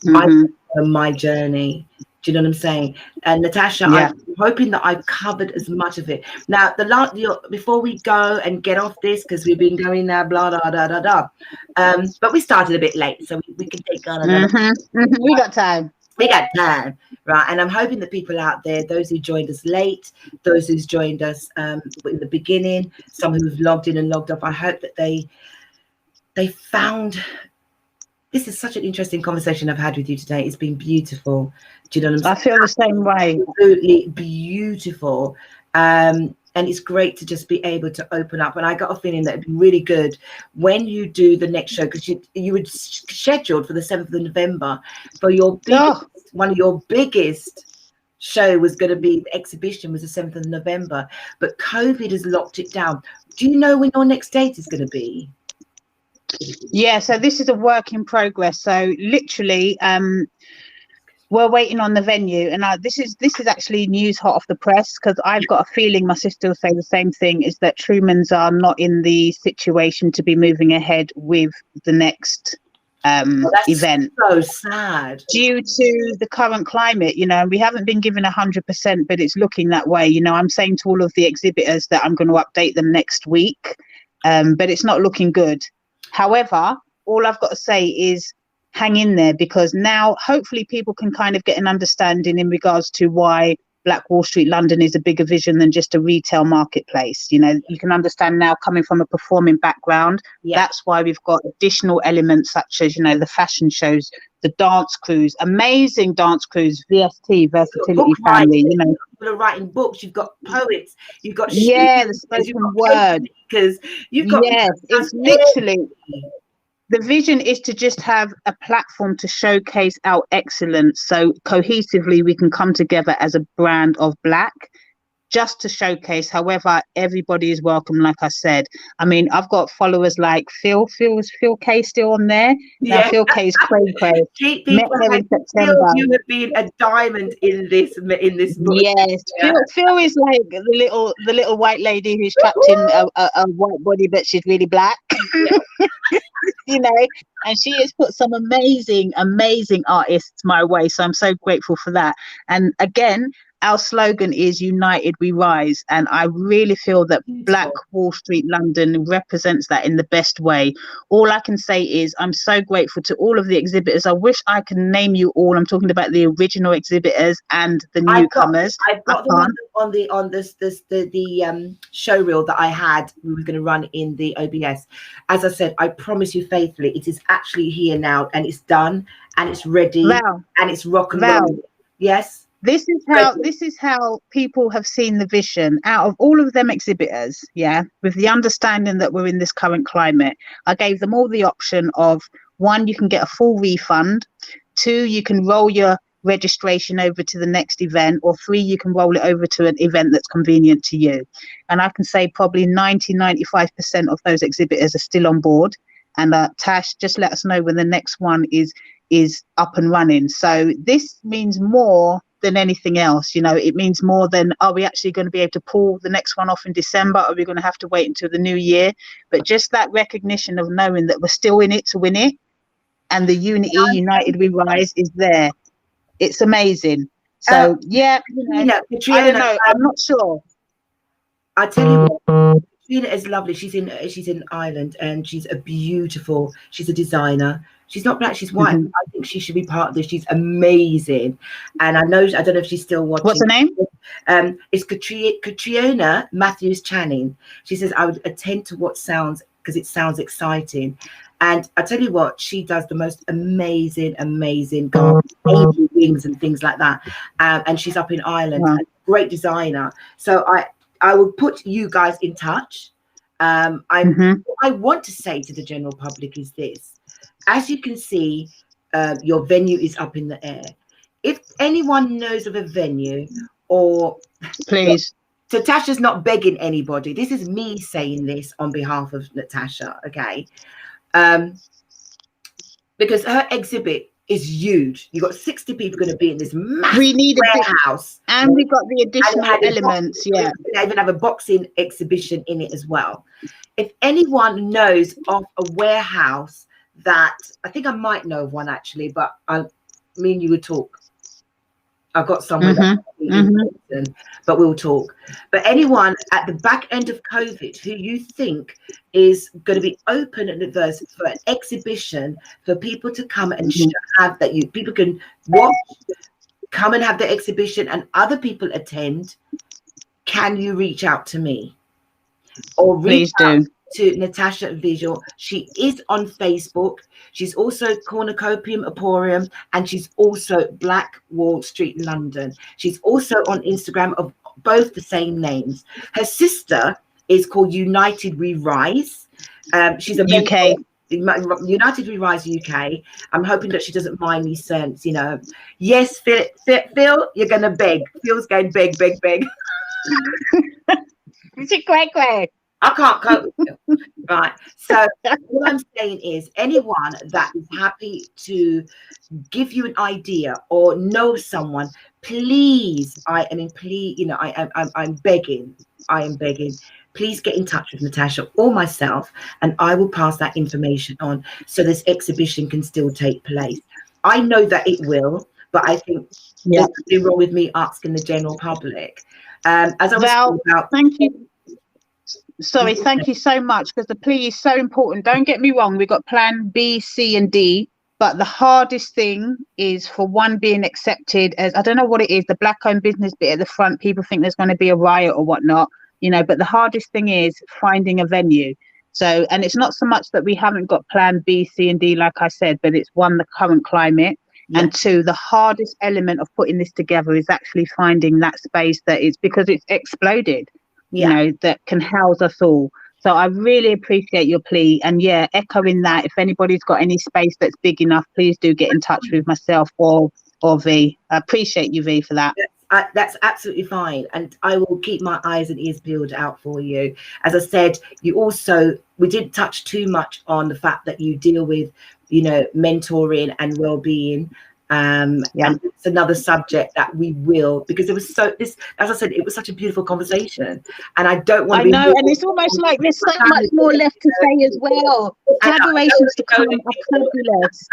I'm on my journey. Do you know what I'm saying? And Natasha, Yeah. I'm hoping that I've covered as much of it. Now, before we go and get off this, because we've been going now, blah, blah, blah, blah, blah. But we started a bit late, so we can take on another. We got time. We got time, right? And I'm hoping that people out there, those who joined us late, those who's joined us in the beginning, some who've logged in and logged off, I hope that they found. This is such an interesting conversation I've had with you today. It's been beautiful. Do you know what I'm saying? I feel the same way. Absolutely beautiful. And it's great to just be able to open up. And I got a feeling that it'd be really good when you do the next show, because you were scheduled for the 7th of November for your biggest, one of your biggest show was going to be, the exhibition was the 7th of November, but COVID has locked it down. Do you know when your next date is going to be? Yeah, so this is a work in progress. So literally, we're waiting on the venue, and this is actually news hot off the press, because I've got a feeling my sister will say the same thing, is that Truman's are not in the situation to be moving ahead with the next event. So sad. Due to the current climate, you know, we haven't been given 100%, but it's looking that way. You know, I'm saying to all of the exhibitors that I'm going to update them next week, but it's not looking good. However, all I've got to say is hang in there, because now hopefully people can kind of get an understanding in regards to why Black Wall Street London is a bigger vision than just a retail marketplace. You know, you can understand now, coming from a performing background, that's why we've got additional elements such as, you know, the fashion shows, the dance crews, amazing dance crews, VST, Versatility Family, you know. People are writing books, you've got poets, you've got the spoken word, because you've got it's literally the vision is to just have a platform to showcase our excellence, so cohesively we can come together as a brand of Black, just to showcase. However, everybody is welcome, like I said. I mean, I've got followers like Phil is Phil K still on there? Now Phil K is cray. Met her in September. You have been a diamond in this book. Yes, Phil is like the little white lady who's trapped in a white body, but she's really Black. You know, and she has put some amazing artists my way, so I'm so grateful for that. And again, our slogan is United We Rise, and I really feel that Black Wall Street London represents that in the best way. All I can say is I'm so grateful to all of the exhibitors. I wish I could name you all. I'm talking about the original exhibitors and the newcomers. I've got the one on the show reel that I had. We were going to run in the OBS. As I said, I promise you faithfully, it is actually here now, and it's done, and it's ready, and it's rock and roll. Yes. This is how people have seen the vision out of all of them exhibitors, with the understanding that we're in this current climate. I gave them all the option of, 1, you can get a full refund, 2, you can roll your registration over to the next event, or 3, you can roll it over to an event that's convenient to you. And I can say probably 95% of those exhibitors are still on board. And Tash, just let us know when the next one is up and running. So this means more than anything else. You know, it means more than, are we actually going to be able to pull the next one off in December? Are we going to have to wait until the new year? But just that recognition of knowing that we're still in it to win it, and the unity, United We Rise, is there. It's amazing. So I don't know, I'm not sure. I tell you what, Katrina is lovely. She's in Ireland, and she's a designer. She's not Black, she's white. I think she should be part of this. She's amazing. And I don't know if she's still watching. What's her name? It's Katrina Matthews Channing. She says, I would attend to what sounds, because it sounds exciting. And I tell you what, she does the most amazing garments, wings and things like that. And she's up in Ireland. Wow. Great designer. So I will put you guys in touch. What I want to say to the general public is this. As you can see, your venue is up in the air. If anyone knows of a venue, or please, so Tasha's not begging anybody. This is me saying this on behalf of Natasha, okay? Because her exhibit is huge. You got 60 people going to be in this massive We need warehouse, and we got the additional elements. Yeah, they even have a boxing exhibition in it as well. If anyone knows of a warehouse that, I think I might know of one actually, but me and you would talk. I've got somewhere but we'll talk. But anyone at the back end of COVID who you think is going to be open and adverse for an exhibition for people to come and have that, people can watch, come and have the exhibition, and other people attend, can you reach out to me or reach out to Natasha Vigille? She is on Facebook. She's also Cornucopium Emporium, and she's also Black Wall Street London. She's also on Instagram of both the same names. Her sister is called United We Rise. She's a UK. United We Rise UK. I'm hoping that she doesn't mind me saying, you know, yes, Phil, you're gonna beg. Phil's going beg. Is it great? I can't cope with you. Right. So what I'm saying is, anyone that is happy to give you an idea or know someone, please, I'm begging. Please get in touch with Natasha or myself, and I will pass that information on so this exhibition can still take place. I know that it will, but I think there's nothing wrong with me asking the general public. As I was talking about, thank you. Sorry, thank you so much, because the plea is so important. Don't get me wrong, we've got plan B, C, and D, but the hardest thing is for one being accepted as, I don't know what it is, the black-owned business bit at the front. People think there's going to be a riot or whatnot, you know, but the hardest thing is finding a venue. So, and it's not so much that we haven't got plan B, C, and D, like I said, but it's one, the current climate. Yeah. And two, the hardest element of putting this together is actually finding that space that is, because it's exploded. You know, that can house us all. So I really appreciate your plea, and echoing that, if anybody's got any space that's big enough, please do get in touch with myself or V. I appreciate you, V, for that. That's absolutely fine, and I will keep my eyes and ears peeled out for you. As I said, we didn't touch too much on the fact that you deal with, you know, mentoring and well-being. And it's another subject that we will, because it was as I said, it was such a beautiful conversation, and I don't want to and it's almost like there's so much more left to say as well. Collaborations to come are fabulous.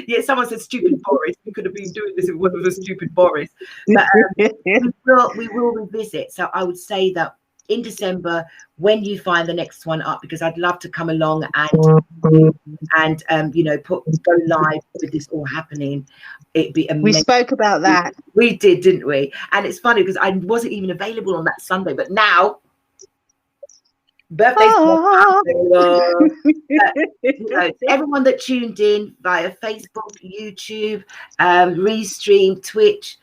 Yeah, someone said stupid Boris. We could have been doing this if it wasn't for stupid Boris. But we will revisit. So I would say that in December, when you find the next one up, because I'd love to come along and you know, go live with this all happening. It'd be amazing. We spoke about that. We did, didn't we? And it's funny because I wasn't even available on that Sunday, but now birthday. You know, everyone that tuned in via Facebook, YouTube, Restream, Twitch,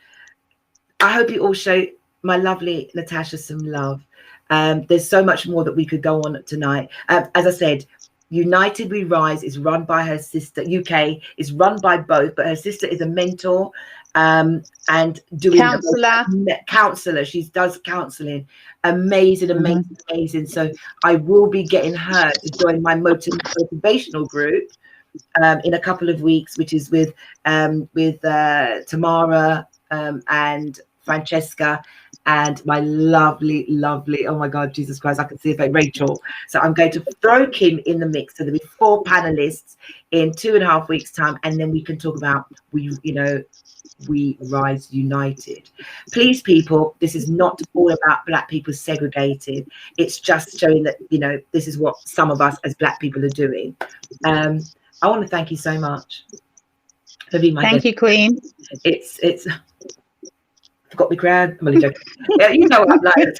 I hope you all show my lovely Natasha some love. There's so much more that we could go on tonight. As I said, United We Rise is run by her sister. UK is run by both, but her sister is a mentor and doing counselor. She does counseling. Amazing. So I will be getting her to join my motivational group in a couple of weeks, which is with Tamara and Francesca and my lovely, oh my God, Jesus Christ, I can see it, Rachel. So I'm going to throw Kim in the mix. So there'll be 4 panelists in 2.5 weeks' time, and then we can talk about We Rise United. Please, people, this is not all about Black people segregated. It's just showing that, you know, this is what some of us as Black people are doing. I want to thank you so much for being my guest. Thank you, Queen. It's got me crown. I'm only joking. You know what I'm like.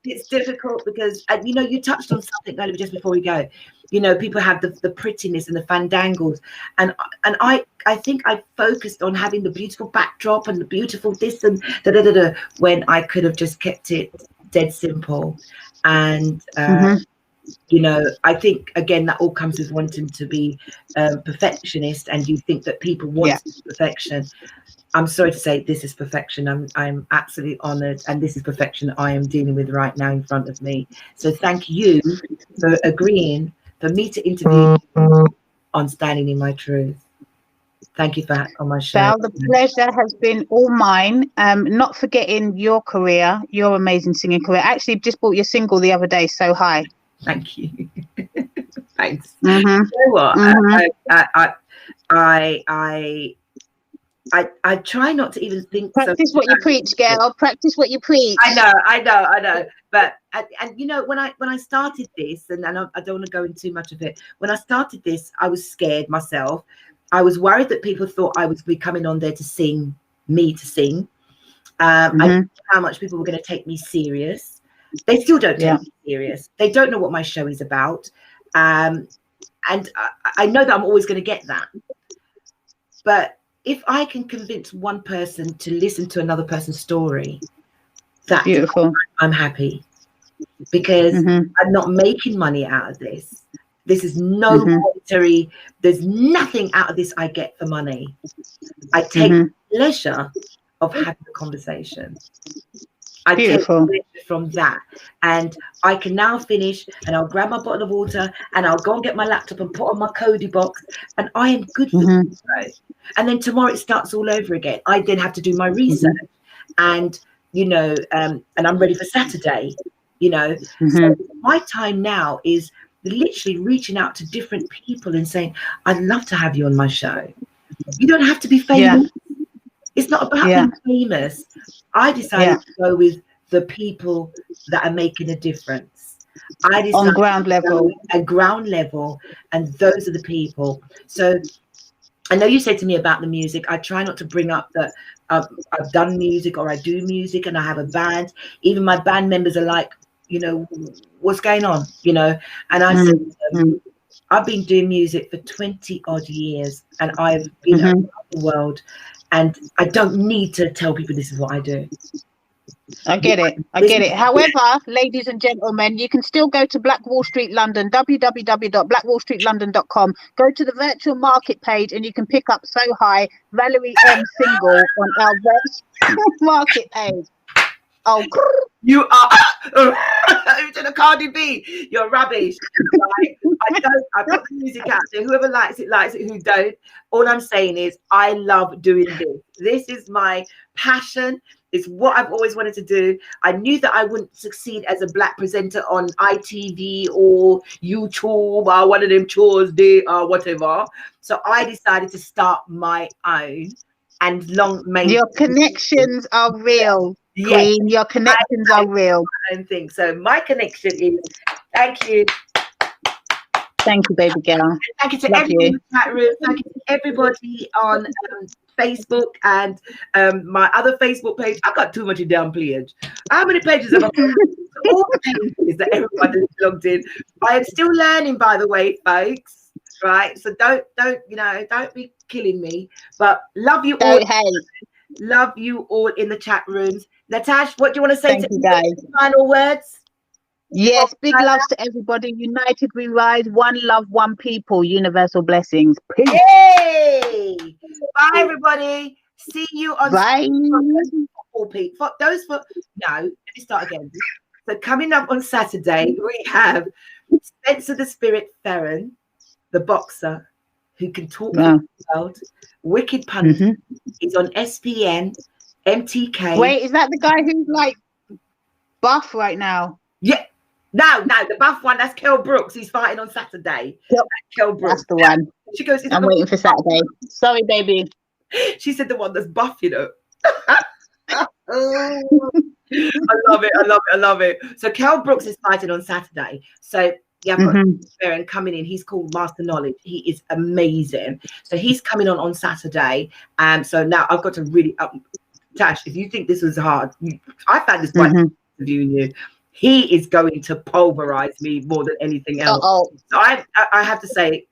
It's difficult because, you know, you touched on something earlier just before we go. You know, people have the prettiness and the fandangles, and I think I focused on having the beautiful backdrop and the beautiful this and when I could have just kept it dead simple. And you know, I think again that all comes with wanting to be perfectionist, and you think that people want perfection. I'm sorry to say, this is perfection. I'm absolutely honoured, and this is perfection I am dealing with right now in front of me. So thank you for agreeing for me to interview you on standing in my truth. Thank you for on my show. Val, the pleasure has been all mine. Not forgetting your career, your amazing singing career. I actually just bought your single the other day, So High. Thank you. Thanks. Mm-hmm. You know what? I try not to even think. Practice what you preach, girl. Practice what you preach. I know. But and you know, when I started this, and I don't want to go into too much of it. When I started this, I was scared myself. I was worried that people thought I was coming on there to sing. I knew how much people were going to take me serious. They still don't take me serious. They don't know what my show is about. And I know that I'm always going to get that. But if I can convince one person to listen to another person's story, that's beautiful. I'm happy, because I'm not making money out of this. This is no monetary. There's nothing out of this I get for money. I take pleasure of having a conversation. I take pleasure from that, and I can now finish, and I'll grab my bottle of water, and I'll go and get my laptop and put on my Cody box, and I am good for tomorrow. And then tomorrow it starts all over again. I then have to do my research, and you know, and I'm ready for Saturday. You know, so my time now is literally reaching out to different people and saying, I'd love to have you on my show. You don't have to be famous. It's not about being famous. I decided to go with the people that are making a difference. I decided on ground level. At ground level, and those are the people. So I know you said to me about the music. I try not to bring up that I've done music or I do music and I have a band. Even my band members are like, you know, what's going on, you know? And I said, I've been doing music for 20 odd years, and I've been around the world, and I don't need to tell people this is what I do. I get it. However, ladies and gentlemen, you can still go to Black Wall Street London, www.blackwallstreetlondon.com. Go to the virtual market page and you can pick up So High, Valerie M single on our virtual market page. Oh, you are to the Cardi B. You're rubbish. Right? I put the music out there. Whoever likes it, likes it. Who don't. All I'm saying is I love doing this. This is my passion. It's what I've always wanted to do. I knew that I wouldn't succeed as a black presenter on ITV or YouTube or one of them chores day or whatever. So I decided to start my own, and your connections are real. Queen, your connections are real. I don't think so. My connection is thank you. Thank you, baby girl. Thank you to everybody in the chat room. Thank you to everybody on Facebook and my other Facebook page. I've got too much in damn page. How many pages have I got? All the pages that everybody is logged in. I am still learning, by the way, folks. Right? So don't be killing me. But love you all. Love you all in the chat rooms. Natasha, what do you want to say to you guys? Final words? Yes, big loves to everybody. United we rise, one love, one people, universal blessings. Peace. Yay! Bye, everybody. See you on Saturday. Let me start again. So coming up on Saturday, we have Spencer the Spirit Ferren, the boxer who can talk to the world. Wicked Punch is on SPN, MTK. Wait, is that the guy who's like buff right now? Yeah. No, the buff one, that's Kel Brooks. He's fighting on Saturday. Yep. Kel Brooks. That's the one. She goes, I'm waiting for Saturday. Sorry, baby. She said the one that's buff, you know. I love it. So Kel Brooks is fighting on Saturday. So yeah, I've got Baron coming in. He's called Master Knowledge. He is amazing. So he's coming on Saturday. So now I've got to really Tash, if you think this was hard, I found this quite interviewing you. He is going to pulverize me more than anything else. So I have to say,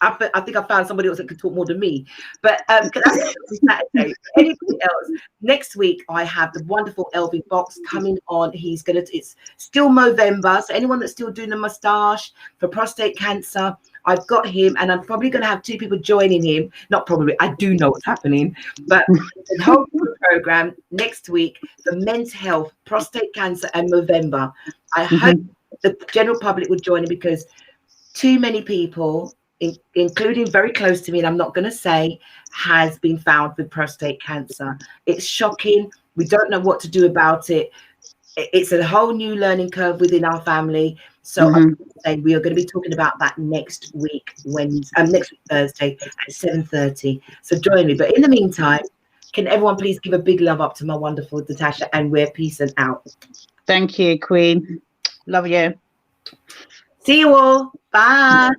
I think I found somebody else that could talk more than me. But Saturday, anything else? Next week, I have the wonderful Elvin Box coming on. It's still Movember. So anyone that's still doing the moustache for prostate cancer, I've got him, and I'm probably going to have 2 people joining him. Not probably, I do know what's happening. But the whole program next week for men's health, prostate cancer, and Movember. I hope the general public would join in, because too many people including very close to me, and I'm not going to say, has been found with prostate cancer. It's shocking. We don't know what to do about it. It's a whole new learning curve within our family. So we are going to be talking about that next week, next week, Thursday at 7:30. So join me. But in the meantime, can everyone please give a big love up to my wonderful Natasha, and we're peace and out. Thank you, Queen. Love you. See you all. Bye.